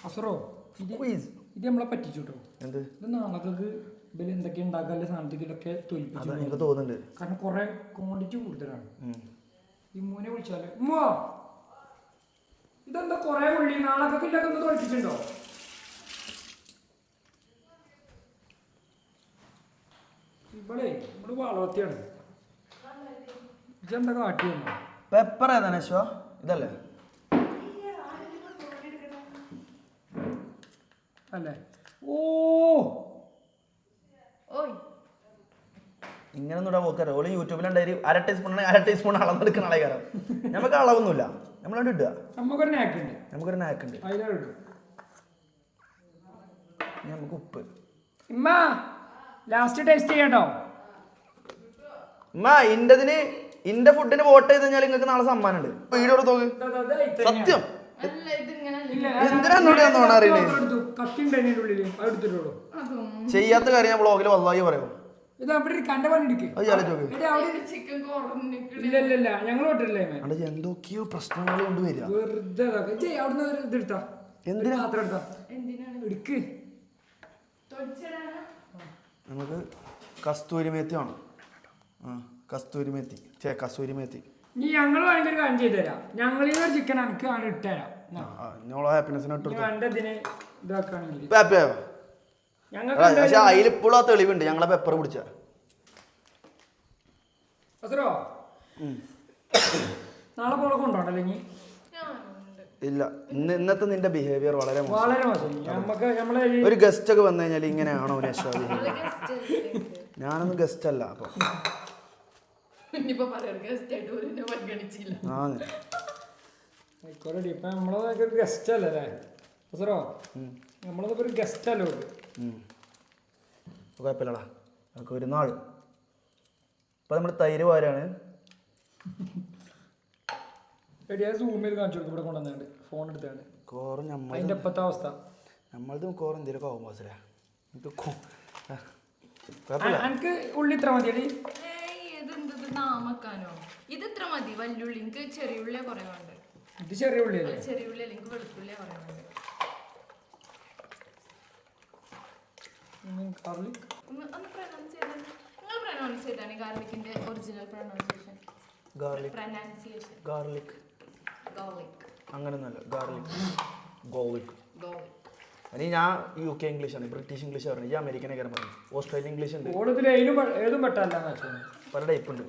Speaker 1: അസുറോ ഇത് നമ്മളെ പറ്റിച്ചു കേട്ടോ.
Speaker 2: എന്ത്?
Speaker 1: ഇത് നാളത്തേക്ക് ഇതിൽ എന്തൊക്കെ ഉണ്ടാക്കാനുള്ള സാധനത്തിലൊക്കെ തോൽപ്പിച്ചു.
Speaker 2: എനിക്ക് തോന്നുന്നുണ്ട്.
Speaker 1: കാരണം കുറെ ക്വാണ്ടിറ്റി കൂടുതലാണ്. ഈ മൂനെ വിളിച്ചാല് ഉമ്മോ ഇതെന്താ കുറെ ഉള്ളി നാളൊക്കെ ഇല്ലൊക്കെ ഒന്ന് തോൽപ്പിച്ചിട്ടുണ്ടോ? ഇവിടെ വളർത്തിയാണ്. ഇതെന്താ കാട്ടി വന്നു?
Speaker 2: പെപ്പർ ഏതാ നശ്വ? ഇതല്ലേ?
Speaker 1: അല്ലേ? ഓ
Speaker 3: ഓയ്
Speaker 2: ഇങ്ങനെ ഒന്നും ഇടാൻ പോക്കാരോ. ഓള് യൂട്യൂബിലുണ്ടായി 1/2 ടീസ്പൂൺ അളന്നെടുക്കുന്ന ആളെ കാരണം നമുക്ക് അളവൊന്നുമില്ല. നമ്മളവിടെ ഇടുക.
Speaker 1: നമുക്കൊരു നാക്കുണ്ട്.
Speaker 2: നമുക്കൊരു നാക്കുണ്ട്.
Speaker 1: അതിലിടും.
Speaker 2: നമുക്ക് ഉപ്പ്.
Speaker 1: ഇമ്മ ലാസ്റ്റ് ടേസ്റ്റ് ചെയ്യട്ടോ.
Speaker 2: ഉമ്മ ഇന്റെ ഫുഡിന് വോട്ട് ചെയ്ത് കഴിഞ്ഞാൽ നിങ്ങൾക്ക് നാളെ സമ്മാനം ഉണ്ട്. വീഡിയോ തോക്ക് സത്യം.
Speaker 3: അല്ല ഇതിങ്ങനെ
Speaker 2: എന്തിനാ എന്നോട് ഞാൻ തോന്നാറില്ലേ?
Speaker 1: കത്തി ഉള്ളില് അതെടുത്തിട്ടുള്ളൂ.
Speaker 2: ചെയ്യാത്ത കാര്യം ഞാൻ ബ്ലോഗിൽ വല്ലായി പറയും.
Speaker 1: ഇത് അവിടെ കണ്ട പണി എടുക്കുക
Speaker 2: അത് ഞാൻ ചോദിക്കും
Speaker 3: ചിക്കൻ കുറഞ്ഞിട്ട്
Speaker 1: ഇല്ല ഇല്ല ഇല്ല ഞങ്ങൾ വിട്ടില്ലേ
Speaker 2: അവിടെ എന്തൊക്കെയോ പ്രശ്നങ്ങൾ കൊണ്ട് വരിക
Speaker 1: വെറുതെ അവിടുന്ന് ഒരു ഇത് എടുത്താ
Speaker 2: എന്തിനാ
Speaker 1: പാത്രം എടുത്താ
Speaker 3: എന്തിനാണ്
Speaker 1: എടുക്ക്
Speaker 3: തൊടിച്ചിടാനാ
Speaker 2: നമുക്ക് കസ്തൂരി മേത്തി വേണം കസ്തൂരി മേത്തി കസ്തൂരി മേത്തി
Speaker 1: ഇനി ഞങ്ങൾ വേണമെങ്കിൽ ഒരു കാര്യം ചെയ്തു തരാം ഞങ്ങളിൽ ഒരു ചിക്കൻ എനിക്ക് ആണ് ഇട്ടുതരാം
Speaker 2: ഞങ്ങളെ ഹാപ്പിനെസ്സിന് ഇട്ടു
Speaker 1: എന്റെ ഇതിന് ഇതാക്കുകയാണെങ്കിൽ
Speaker 2: ഹാപ്പിയായോ
Speaker 1: ഞങ്ങൾക്ക്
Speaker 2: പക്ഷെ അതിലിപ്പോഴും ആ തെളിവുണ്ട് ഞങ്ങളെ പെപ്പർ പിടിച്ച
Speaker 1: അസറോ നാളെ പോലെ കൊണ്ടോണ്ടല്ലേ ഇനി
Speaker 3: ഞാനുണ്ട്
Speaker 2: ഇല്ല ഇന്നത്തെ നിന്റെ ബിഹേവിയർ വളരെ മോശം.
Speaker 1: വളരെ മോശം നമുക്ക് നമ്മളെ
Speaker 2: ഒരു ഗസ്റ്റ് ഒക്കെ വന്നു കഴിഞ്ഞാൽ ഇങ്ങനെയാണോ നശ്വ
Speaker 3: ഗസ്റ്റ്
Speaker 2: ഞാനൊന്നും ഗസ്റ്റ് അല്ല അപ്പൊ
Speaker 3: ഇനിയിപ്പോ പറയാം ഗസ്റ്റ് ആയിട്ട് ഒരു പരിഗണിച്ചില്ല
Speaker 1: ആയിക്കോട്ടെ ഇപ്പൊ നമ്മളതൊക്കെ ഒരു ഗസ്റ്റ് അല്ലേ അസറോ നമ്മളതൊക്കെ ഒരു ഗസ്റ്റ് അല്ലേ
Speaker 2: കുഴപ്പമില്ലടാ നമുക്ക് ഒരു നാൾ ഇപ്പൊ നമ്മൾ തൈര് വാരാണ്
Speaker 1: റെഡിയാ സൂം ചെയ്ത് കാണിച്ചു കൊടുക്കും ഇവിടെ കൊണ്ടുവന്നുണ്ട് ഫോൺ എടുത്താണ്ട്
Speaker 2: കോറും
Speaker 1: അതിന്റെ ഇപ്പത്തെ അവസ്ഥ
Speaker 2: നമ്മളത് കോറും എന്തെങ്കിലും ആവും ബോസല്ലേ കുഴപ്പമില്ല
Speaker 1: എനിക്ക് ഉള്ളി ഇത്ര മതിയടി
Speaker 3: ഇതെന്തത് നാമക്കാനോ ഇത് ഇത്ര മതി വല്യുള്ളി എനിക്ക് ചെറിയ ഉള്ളിയെ കുറെ വേണ്ട
Speaker 1: ഇത് ചെറിയ ഉള്ളിയല്ലേ
Speaker 3: ചെറിയ ഉള്ളി അല്ലെങ്കിൽ വെളുത്തുള്ളിയെ കുറെ വേണ്ട
Speaker 1: ഗാർലിക്
Speaker 3: ഒന്ന് പ്രൊനൗൺസ് ചെയ്താൽ നിങ്ങൾ പ്രൊനൗൺസ് ചെയ്താണ് ഗാർലിക്കിന്റെ original pronunciation
Speaker 2: garlic
Speaker 3: pronunciation
Speaker 2: garlic
Speaker 3: garlic
Speaker 2: അങ്ങനെയൊന്നുമല്ല ഗാർലിക് ഗോളിക്
Speaker 3: ഗാർലിക്
Speaker 2: അനി ഞാൻ UK ഇംഗ്ലീഷാണ് ബ്രിട്ടീഷ് ഇംഗ്ലീഷ് പറയുന്നത് ഈ അമേരിക്കനെ കാര്യം പറഞ്ഞു ഓസ്ട്രേലിയൻ ഇംഗ്ലീഷ് ഉണ്ട്
Speaker 1: ഓളത്തിൽ ഏതും പെട്ടല്ല
Speaker 2: പല ടൈപ്പ് ഉണ്ട്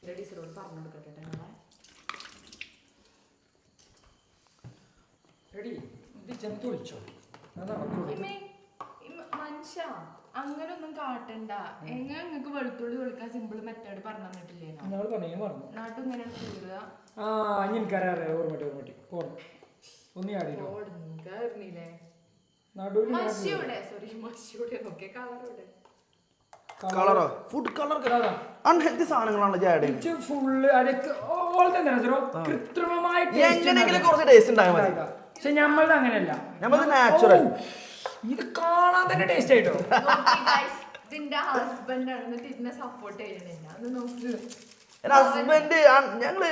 Speaker 3: ലേഡീസിനോട് പറഞ്ഞു കൊടുക്കട്ടെ
Speaker 1: റെഡി ഇത് ചെന്ന് വിളിച്ചോ അതാണ്
Speaker 3: മനുഷ്യ അങ്ങനൊന്നും കാട്ടണ്ട നിങ്ങൾക്ക് വെളുത്തുള്ളി കൊടുക്കാൻ സിമ്പിൾ മെത്തേഡ് പറഞ്ഞു തന്നിട്ടില്ലേ
Speaker 1: നാളെ പറഞ്ഞു പറഞ്ഞു
Speaker 3: നാട്ടും ഇങ്ങനെ കീറുക
Speaker 1: ആ ഇനി എനിക്കറിയാം ഓർമ്മട്ടി പോണം ഒന്നീ ആടിയിട്ടോ
Speaker 3: ഓടുന്നില്ലേ
Speaker 1: നടുവിൽ
Speaker 3: മഷിയുടെ സോറി മഷിയുടെ നോക്കിയ കളറോടെ
Speaker 2: കളറോ ഫുഡ് കളർ അൺഹെൽത്തി സാധനങ്ങളാണ് ആഡ് ചെയ്യുന്നത്
Speaker 1: ഫുള്ള് അതൊക്കെ ഓൾ തന്നെ കൃത്രിമമായി
Speaker 2: എങ്ങനെയെങ്കിലും കുറച്ച് ടേസ്റ്റ് ഉണ്ടായാൽ മതി
Speaker 1: പക്ഷെ ഞമ്മളത് അങ്ങനെയല്ല
Speaker 2: നമ്മളത് നാച്ചുറൽ
Speaker 1: ഇത് കാണാൻ തന്നെ ടേസ്റ്റ് ആയിട്ടോ
Speaker 3: ഇതിന്റെ ഹസ്ബൻഡ് ആണ് എന്നിട്ട് ഇതിനെ സപ്പോർട്ട് ചെയ്യണില്ല അത് നോക്ക്
Speaker 2: ഹസ്ബൻഡ് ഞങ്ങള്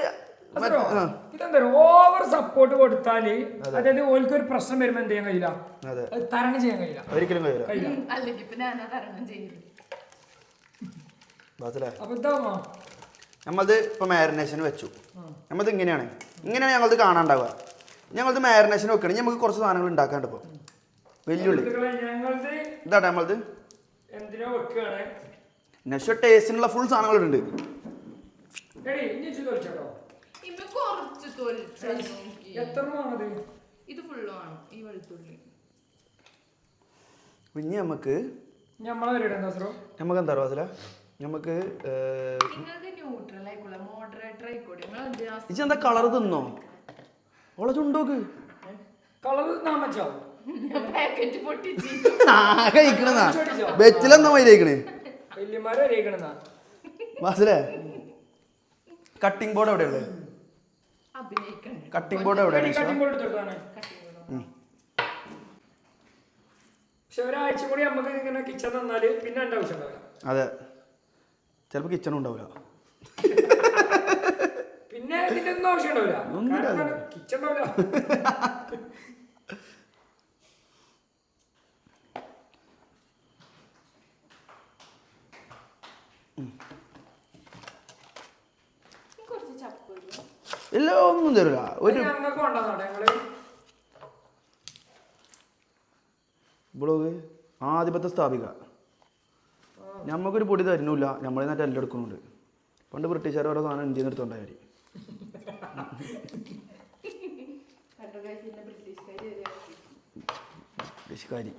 Speaker 1: ഇതെന്താ ഓവർ സപ്പോർട്ട് കൊടുത്താല് അതായത് ഓൾക്ക് ഒരു പ്രശ്നം വരുമ്പോ എന്ത് ചെയ്യാൻ കഴിയില്ല അത് തരണം ചെയ്യാൻ കഴിയില്ല
Speaker 2: ഒരിക്കലും കഴിയില്ല
Speaker 3: അല്ലെങ്കിൽ ഇപ്പൊ ഞാനാ തരണം ചെയ്യില്ല
Speaker 1: അപ്പൊ ഇതാ
Speaker 2: നമ്മളത് ഇപ്പൊ മാരിനേഷൻ വെച്ചു നമ്മളത് ഇങ്ങനെയാണ് ഞങ്ങളത് കാണാണ്ടാവുക ഞങ്ങളത് മാരിനേഷൻ വെക്കണെങ്കിൽ നമുക്ക് കുറച്ച് സാധനങ്ങൾ ഉണ്ടാക്കാണ്ട് ഇപ്പൊ വെല്ലുള്ളി ഇതാട്ടെ നമ്മളത്
Speaker 1: എന്തിനോ വെക്കുകയാണ്
Speaker 2: നെക്സ്റ്റ് ടേസ്റ്റിനുള്ള ഫുൾ സാധനങ്ങളുണ്ട്
Speaker 1: എത്ര
Speaker 3: ഇത് ഫുള്ളുമാണ് ഈ വെളുത്തുള്ളി
Speaker 2: പിന്നെ നമുക്ക്
Speaker 1: നമ്മളെ
Speaker 2: എന്താ പറയുക നമുക്ക്
Speaker 3: നിങ്ങൾക്ക് ന്യൂട്രൽ ആയിക്കോളെ മോഡറേറ്റർ ആയിക്കോട്ടെ
Speaker 2: ഇതെന്താ കളർ തിന്നോ ഓളെ ചുണ്ടോക്ക്
Speaker 1: കളർ നാമച്ചാവും
Speaker 3: പാക്കറ്റ് പൊട്ടിച്ച്
Speaker 2: ബെറ്റിലെന്താ മൈരയിക്കണേ
Speaker 1: വല്യമാരെ അറിയിക്കണെന്നാ
Speaker 2: മാസലേ കട്ടിംഗ് ബോർഡ് എവിടെയുള്ളത്
Speaker 3: അഭിനയിക്കണ്ട
Speaker 2: കട്ടിംഗ് ബോർഡ് എവിടെയാണ്
Speaker 1: കട്ടിംഗ് ബോർഡ് എടുത്താണ് പക്ഷെ ഒരാഴ്ച കൂടി നമുക്ക് ഇങ്ങനെ കിച്ചൺ തന്നാല് പിന്നെ എന്റെ ആവശ്യം ഉണ്ടാവില്ല
Speaker 2: അതെ ചിലപ്പോ കിച്ചണും ഉണ്ടാവില്ല
Speaker 1: പിന്നെ ഇതിന്റെ ഒന്നും ആവശ്യം ഉണ്ടാവില്ല കിച്ചൺ ഉണ്ടാവില്ല
Speaker 2: ഇല്ല ഒന്നും തരില്ല ഒരു
Speaker 1: ഞങ്ങൾക്ക് കൊണ്ടുവന്നോട്ടെ ഞങ്ങള്
Speaker 2: ബ്ലോഗ് ആധിപത്യ സ്ഥാപിക ഞമ്മക്കൊരു പൊടി തരുന്നില്ല നമ്മളെ നാട്ടിൽ എല്ലാം എടുക്കുന്നുണ്ട് പണ്ട് ബ്രിട്ടീഷുകാർ ഓരോ സാധനം ഇന്ത്യയിൽ നിന്ന് എടുത്തോണ്ടായി ബ്രിട്ടീഷുകാരി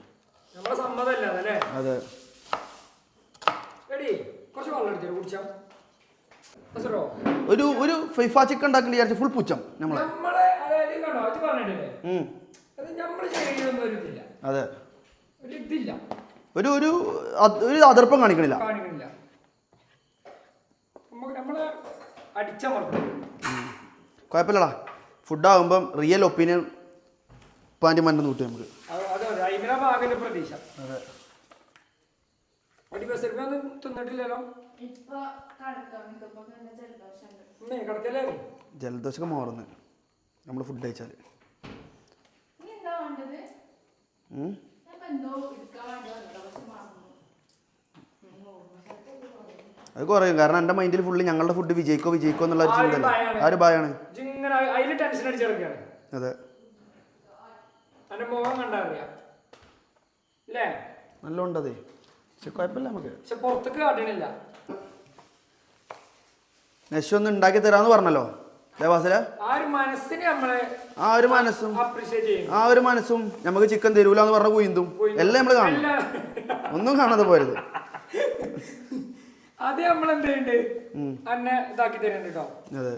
Speaker 1: നമ്മളെ സമ്മതമല്ല അതല്ലേ
Speaker 2: അതെ
Speaker 1: കുറച്ച് വെള്ളം എടുത്തോ കുടിച്ചാ
Speaker 2: ഒരു ഫിഫ ചിക്കൻ ഉണ്ടാക്കി വിചാരിച്ച ഫുൾ പുച്ഛം നമ്മളെ അതെ ഒരു അതിർപ്പം കാണിക്കണില്ല കുഴപ്പമില്ലടാ ഫുഡാകുമ്പം റിയൽ ഒപ്പീനിയൻ പാൻറ് മണ്ണെന്ന് കൂട്ടി നമുക്ക്
Speaker 1: അതെ ഒന്നും തിന്നിട്ടില്ലല്ലോ.
Speaker 3: ഇപ്പൊ കടക്കാം ഇപ്പൊ ജലദോഷം
Speaker 1: കിടക്കല്ലേ
Speaker 2: ജലദോഷമൊക്കെ മാറുന്നു നമ്മൾ ഫുഡ് കഴിച്ചാൽ.
Speaker 3: ഇനി എന്താ വേണ്ടത്? ഞാൻ എന്തോ എടുക്കാൻ വേണ്ടി വന്നതാ, പക്ഷെ മറന്നു.
Speaker 2: അത് കുറയും, കാരണം എൻ്റെ മൈൻഡിൽ ഫുള്ള് ഞങ്ങളുടെ ഫുഡ് വിജയിക്കോ എന്നുള്ള ഒരു ചിന്തയല്ലേ, ആ ഒരു ഭയമാണ്.
Speaker 1: ടെൻഷൻ അടിച്ചെടുക്കാണ്.
Speaker 2: അതെ,
Speaker 1: എന്റെ മുഖം കണ്ടറിയാം അല്ലേ?
Speaker 2: നല്ല ഉണ്ടതേ, പക്ഷെ കുഴപ്പമില്ല നമുക്ക്.
Speaker 1: പക്ഷെ പുറത്തേക്ക് കാട്ടണില്ല.
Speaker 2: നെക്സ്റ്റ് ഒന്ന് ഉണ്ടാക്കി തരാന്ന് പറഞ്ഞല്ലോ ദേവാസില.
Speaker 1: ആ ഒരു മനസ്സിനെ നമ്മളെ
Speaker 2: ആ ഒരു മനസ്സും
Speaker 1: അപ്രീഷിയേറ്റ് ചെയ്യും.
Speaker 2: ആ ഒരു മനസ്സും നമുക്ക് ചിക്കൻ തരൂല എന്ന് പറഞ്ഞ കുയിന്തും എല്ലാം നമ്മൾ കാണും. ഒന്നും കാണാതെ പോയത്
Speaker 1: അത് നമ്മൾ എന്ത് ചെയ്യുന്നുണ്ട് അന്നെ ഇതാക്കി തരുന്നുണ്ട് കേട്ടോ.
Speaker 2: അതെ,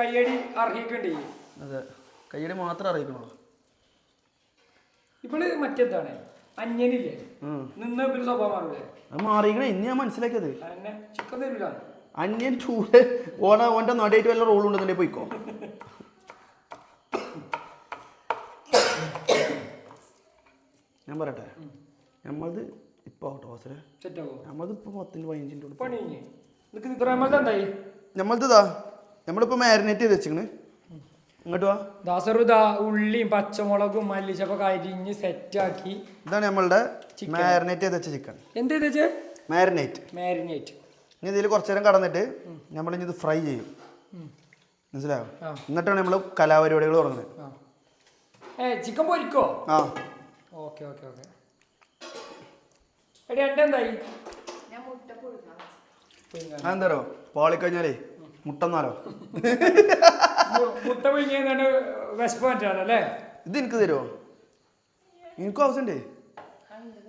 Speaker 1: കയ്യടി അർഹിക്കണ്ടേ?
Speaker 2: അതെ, കയ്യടി മാത്രം അറിയിക്കണോ?
Speaker 1: ഇവള് മറ്റേതാണ് അന്യനില്ലേ, നിന്ന് പിന്നെ സ്വഭാവം മാറൂലേ?
Speaker 2: അത് മാറിയിക്കണേ. ഇനി ഞാൻ മനസ്സിലാക്കിയത്
Speaker 1: അന്നെ ചിക്കൻ തരൂല.
Speaker 2: അന്യൻ ചൂട് ഓൻ്റെ നടിയായിട്ട് വല്ല റോൾ ഉണ്ടെന്നുണ്ടെങ്കിൽ പോയിക്കോ. ഞാൻ പറയട്ടെ, നമ്മളത് ഇപ്പൊ നമ്മളത് ഇപ്പൊ 10-15
Speaker 1: പണി എന്തായി?
Speaker 2: നമ്മളതാ നമ്മളിപ്പോ മാരിനേറ്റ് ചെയ്ത് വെച്ചിക്കണ്. ഇങ്ങോട്ട് വാ
Speaker 1: ദാസറുദാ ഉള്ളിയും പച്ചമുളകും മല്ലിച്ചപ്പൊക്കെ അരിഞ്ഞ് സെറ്റാക്കി.
Speaker 2: ഇതാണ് നമ്മളുടെ മാരിനേറ്റ് ചെയ്ത് വെച്ച ചിക്കൻ.
Speaker 1: എന്ത് ചെയ്ത്
Speaker 2: മാരിനേറ്റ്. ഇനി ഇതിൽ കുറച്ചു നേരം കടന്നിട്ട് നമ്മൾ ഇനി ഇത് ഫ്രൈ ചെയ്യും, മനസ്സിലായോ? എന്നിട്ടാണ് നമ്മൾ കലാപരിപാടികൾ തുടങ്ങുന്നത്.
Speaker 1: ചിക്കൻ പൊരിക്കോ?
Speaker 2: ആ,
Speaker 1: ഓക്കെ ഓക്കെ ഓക്കെ. എടി എൻ്റെ എന്തായി?
Speaker 2: അതെന്താരോ പാളിക്കഴിഞ്ഞാലേ മുട്ടന്നാലോ
Speaker 1: മുട്ട പിഴിഞ്ഞാണ് വിശപ്പ് മാറ്റാനല്ലേ?
Speaker 2: ഇത് എനിക്ക് തരുമോ? എനിക്കും ആവശ്യമുണ്ട്.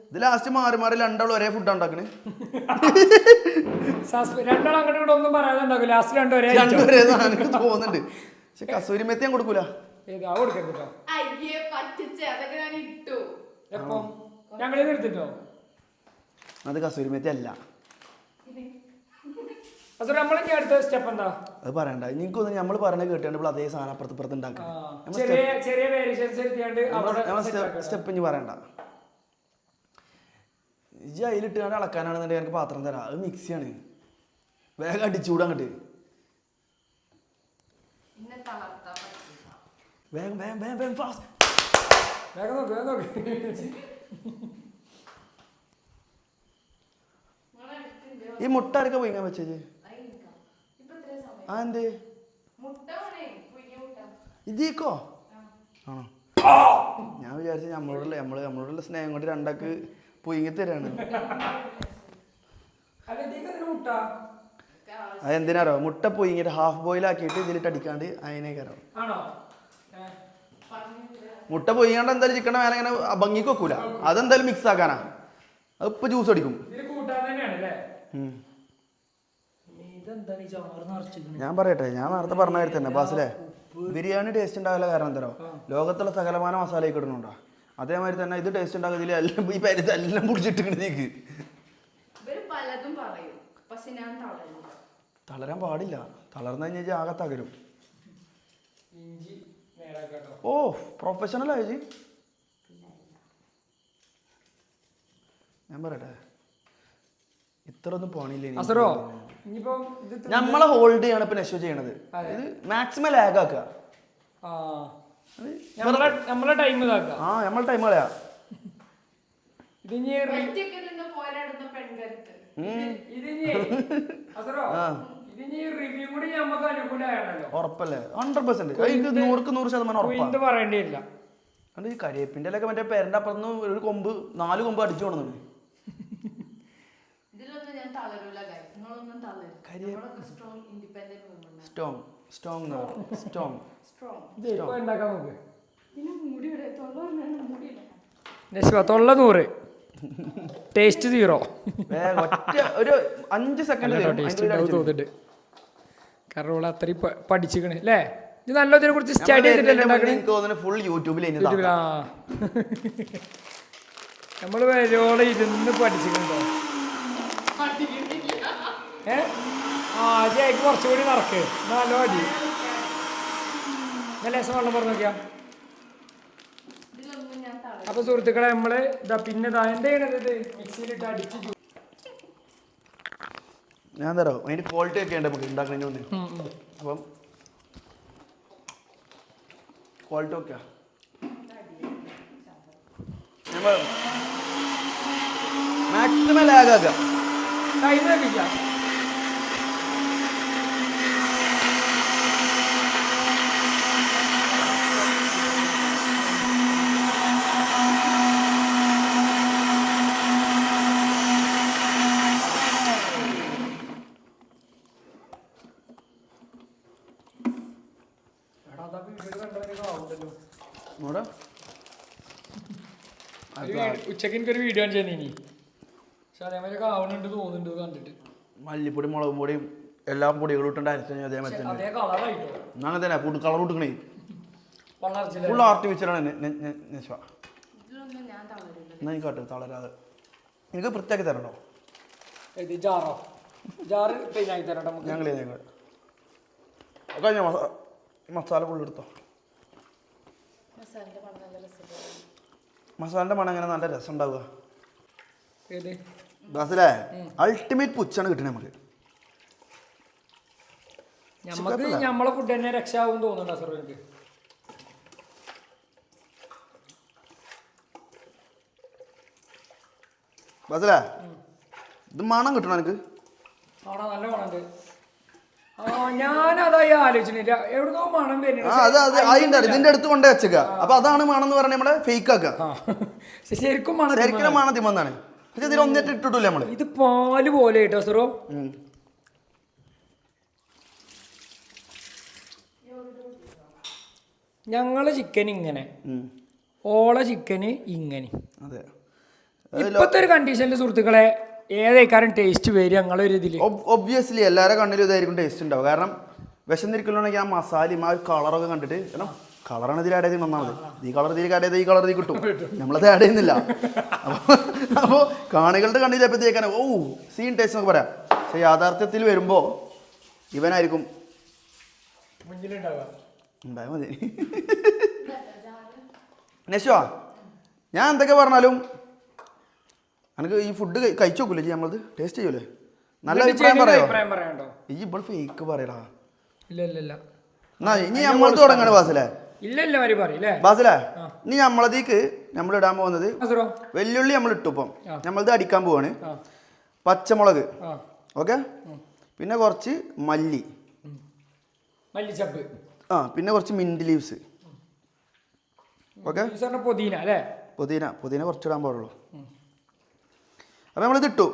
Speaker 2: ഇത് ലാസ്റ്റ് മാറി മാറി രണ്ടാളും ഒരേ ഫുഡ് ഉണ്ടാക്കണേ.
Speaker 1: രണ്ടാളും അങ്ങോട്ട് ഇവിടെ ഒന്നും പറയാതെ ഉണ്ടാക്കും. ലാസ്റ്റ് രണ്ടുപേരെ
Speaker 2: എനിക്ക് തോന്നുന്നുണ്ട്. പക്ഷെ കസൂരി മെത്തി ഞാൻ കൊടുക്കൂല.
Speaker 1: എപ്പം ഞങ്ങളെ എടുത്തിട്ടോ?
Speaker 2: അത് കസൂരി മെത്തി അല്ല.
Speaker 1: നമ്മളിനി അടുത്ത സ്റ്റെപ്പ് എന്താ?
Speaker 2: അത് പറയണ്ട. എനിക്കൊന്നും നമ്മൾ പറഞ്ഞ കേട്ടാണ്ട് അതേ സാധനം അപ്പുറത്ത് ഉണ്ടാക്കാം. സ്റ്റെപ്പ് ഇനി പറയണ്ട. ഇജ്ജ് അതിലിട്ടാണ്ട് അളക്കാനാണെന്നുണ്ടെങ്കിൽ എനിക്ക് പാത്രം തരാം. അത് മിക്സിയാണ്, വേഗം അടിച്ചുകൂടാ അങ്ങോട്ട്. വേഗം വേഗം വേഗം വേഗം ഫാസ്റ്റ്.
Speaker 1: വേഗം നോക്ക്, വേഗം നോക്ക്.
Speaker 2: ഈ മുട്ട ആരൊക്കെ പോയിങ്ങാൻ വെച്ചേ? ആ എന്തേ ഇതീക്കോ ആണോ? ഞാൻ വിചാരിച്ചു നമ്മളോടുള്ള സ്നേഹം കൊണ്ട് രണ്ടാക്ക് പൊയ്ങ്ങി തരാണ്. അതെന്തിനാറോ? മുട്ട പൊയ്ങ്ങിട്ട് ഹാഫ് ബോയിൽ ആക്കിയിട്ട് ഇതിലിട്ട് അടിക്കാണ്ട് അതിനെ കയറാം. മുട്ട പൊയ്യാണ്ട് എന്തായാലും ചിക്കൻ്റെ മേലെ ഇങ്ങനെ ഭംഗിക്ക് വെക്കൂല, അതെന്തായാലും മിക്സ് ആക്കാനാ. അത് ഇപ്പൊ ജ്യൂസ് അടിക്കും. ഞാൻ പറയട്ടെ, ഞാൻ നേരത്തെ പറഞ്ഞ കാര്യം തന്നെ ബാസിലെ, ബിരിയാണി ടേസ്റ്റ് ഉണ്ടാവില്ല കാരണം എന്തോ ലോകത്തുള്ള സകലമാന മസാല ഇടുന്നുണ്ടോ? അതേമാതിരി തന്നെ ഇത് ടേസ്റ്റ് ഉണ്ടാകുന്നതിൽ എല്ലാം ഈ പരിധി എല്ലാം പിടിച്ചിട്ടിങ്ങനേക്ക്. തളരാൻ പാടില്ല. തളർന്നു കഴിഞ്ഞാൽ ആകെ തകരും. ഓ പ്രൊഫഷണൽ ആയി. ഞാൻ പറയട്ടെ, ഇത്ര ഒന്നും പോണില്ല. നമ്മളെ ഹോൾഡ് ചെയ്യാണ് ഇപ്പൊ നെഷോ ചെയ്യണത്. ഇത് മാക്സിമം ലാഗ് ആക്കുക.
Speaker 1: നമ്മളെ ടൈം
Speaker 2: ആ നമ്മളെ ടൈം കളയാ. ഉറപ്പല്ലേ? 100%. 100%
Speaker 1: ഉറപ്പാണ്.
Speaker 2: ഈ കരിയേപ്പിന്റെ ഒക്കെ മറ്റേ പേരന്റെ അപ്പുറത്ത് ഒരു കൊമ്പ് 4 കൊമ്പ് അടിച്ചു കൊണ്ടു.
Speaker 1: തൊള്ള 100, ടേസ്റ്റ് 0.
Speaker 2: ഒരു 5 സെക്കൻഡ്
Speaker 1: തോന്നിട്ട് കാരണം ഓള് അത്രയും പഠിച്ചിക്കണ് അല്ലേ? ഇത് നല്ലതിനെ കുറിച്ച് സ്റ്റഡി ചെയ്തിട്ടല്ലേ
Speaker 2: ഫുൾ യൂട്യൂബിൽ
Speaker 1: നമ്മൾ വരോളം ഇരുന്ന് പഠിച്ചിട്ടുണ്ടോ? ജയ്ക്ക് കുറച്ചുകൂടി നടക്ക്, നല്ല അടി. ലേശം വെള്ളം പറഞ്ഞു നോക്കിയാ. അപ്പൊ സുഹൃത്തുക്കളെ നമ്മള് ഇതാ പിന്നെ എന്താ ചെയ്യണത് മിക്സിയിലിട്ട് അടിച്ച്
Speaker 2: ഞാൻ തരാം അതിന്റെ ക്വാളിറ്റി ഒക്കെ ഉണ്ട് നമുക്ക് ഉണ്ടാക്കുന്നതിന് മുന്നേ. അപ്പം ക്വാളിറ്റി ഒക്കെ മാക്സിമം ലാഗാക്കുക.
Speaker 1: ടൈം ലഭിക്കാം. ഉച്ചക്ക് എനിക്കൊരു വീഡിയോ ചെയ്യുന്ന ഇനി പക്ഷെ അതേമാതിരി ആവണുണ്ട് തോന്നുന്നുണ്ട് കണ്ടിട്ട്.
Speaker 2: മല്ലിപ്പൊടി മുളകും പൊടിയും എല്ലാ പൊടികളും ഇട്ടുണ്ട് അരച്ച് അതേമാതിരി തന്നെ.
Speaker 1: അതേ കളറായിട്ടോ
Speaker 2: അങ്ങനെ തന്നെ ഫുഡ് കളർ കൊടുക്കണേ.
Speaker 1: വളർച്ച
Speaker 2: ഫുൾ ആർട്ടിഫിഷ്യലാണ് നെശ്വ.
Speaker 3: ഇതിലൊന്നും ഞാൻ തളരില്ല.
Speaker 2: എന്നാ എനിക്ക് കാട്ട് തളരാതെ എനിക്ക് വൃത്തിയാക്കി തരണോ?
Speaker 1: ഇത് ജാറോ ജാറ് ക്ലീൻ ആക്കി തരട്ടോ നമുക്ക്.
Speaker 2: ഞങ്ങൾ കഴിഞ്ഞ മസാല ഫുള്ള് എടുത്തോ.
Speaker 3: മസാലയുടെ മണം നല്ല രസമുണ്ട്.
Speaker 2: മസാലൻ്റെ മണം എങ്ങനെ നല്ല രസം ഉണ്ടാവുക.
Speaker 1: ഏത്
Speaker 2: ബസ്സിലെ അൾട്ടിമേറ്റ് പുച്ചാണ് കിട്ടണേ നമുക്ക്.
Speaker 1: നമുക്ക് നമ്മളെ ഫുഡ് തന്നെ രക്ഷാവും തോന്നുന്നുണ്ടോ സാർ എനിക്ക്?
Speaker 2: ബസ്സിലെ ഇത് മണം കിട്ടണം എനിക്ക്.
Speaker 1: ആണോ? നല്ല മണമുണ്ട്. ഞാനതായി ആലോചിച്ചില്ല എവിടുന്നോ മണം
Speaker 2: വരുന്നത്. ഇതിന്റെ അടുത്ത് കൊണ്ടേ വെച്ചേക്ക. അപ്പൊ അതാണ് മണം എന്ന് പറഞ്ഞാൽ നമ്മളെ ഫേക്ക് ആക്കുക.
Speaker 1: ശരിക്കും മണം
Speaker 2: ശരിക്കും മണം തിമ്മന്നാണ്. പക്ഷെ ഇതിൽ ഒന്നിട്ട് ഇട്ടിട്ടില്ല നമ്മള്.
Speaker 1: ഇത് പാല് പോലെ കേട്ടോ സറോ. ഞങ്ങളെ ചിക്കൻ ഇങ്ങനെ, ഓളെ ചിക്കന് ഇങ്ങനെ.
Speaker 2: അതെ.
Speaker 1: ഇപ്പത്തെ ഒരു കണ്ടീഷനിൽ സുഹൃത്തുക്കളെ ഏതേക്കാരും ടേസ്റ്റ് വരും ഞങ്ങളൊരു ഇതില്.
Speaker 2: ഒബ്വിയസ്ലി എല്ലാവരുടെ കണ്ണിലും ഇതായിരിക്കും ടേസ്റ്റ് ഉണ്ടാവും. കാരണം വിശന്നിരിക്കണമെങ്കിൽ ആ മസാലയും ആ കളറൊക്കെ കണ്ടിട്ട്, കാരണം കളറാണ് ഇതിൽ ആഡ് ചെയ്ത് ഒന്നാമത്. ഈ കളർ ഇതിൽ ആഡ് ചെയ്ത് ഈ കളർ ഇതിൽ കിട്ടും. നമ്മളത് ആഡ് ചെയ്യുന്നില്ല. അപ്പോൾ കാണികളുടെ കണ്ണിലെപ്പത്തേക്കാണ് ഓ സീൻ ടേസ്റ്റ് എന്നൊക്കെ പറയാം. പക്ഷെ യാഥാർത്ഥ്യത്തിൽ വരുമ്പോൾ ഇവനായിരിക്കും ഉണ്ടായാൽ മതി. നെശ്വാ ഞാൻ എന്തൊക്കെ പറഞ്ഞാലും എനിക്ക് ഈ ഫുഡ് കഴിച്ചു നോക്കൂലേ നമ്മളത് ടേസ്റ്റ് ചെയ്യൂലേ? നല്ല അഭിപ്രായം പറയോ? ഈ ഇപ്പോൾ ഫേക്ക് പറയടാ.
Speaker 1: ഇല്ല ഇല്ല ഇല്ല
Speaker 2: എന്നാ ഇനി നമ്മൾ തുടങ്ങണ ബാസിലെ.
Speaker 1: ഇല്ല ഇല്ല വരി പറയില്ലേ
Speaker 2: ബാസിലെ ഇനി നമ്മളതേക്ക് നമ്മൾ ഇടാൻ പോകുന്നത് വെല്ലുള്ളി നമ്മൾ ഇട്ടു. ഇപ്പം നമ്മളത് അടിക്കാൻ പോവാണ്. പച്ചമുളക്, ഓക്കെ, പിന്നെ കുറച്ച്
Speaker 1: മല്ലിച്ചപ്പ്,
Speaker 2: പിന്നെ കുറച്ച് മിന്റ് ലീവ്സ്, ഓക്കെ,
Speaker 1: പുതിന അല്ലേ?
Speaker 2: പുതിന കുറച്ചിടാൻ പാടുള്ളൂ. അപ്പം നമ്മളിത് ഇട്ടു.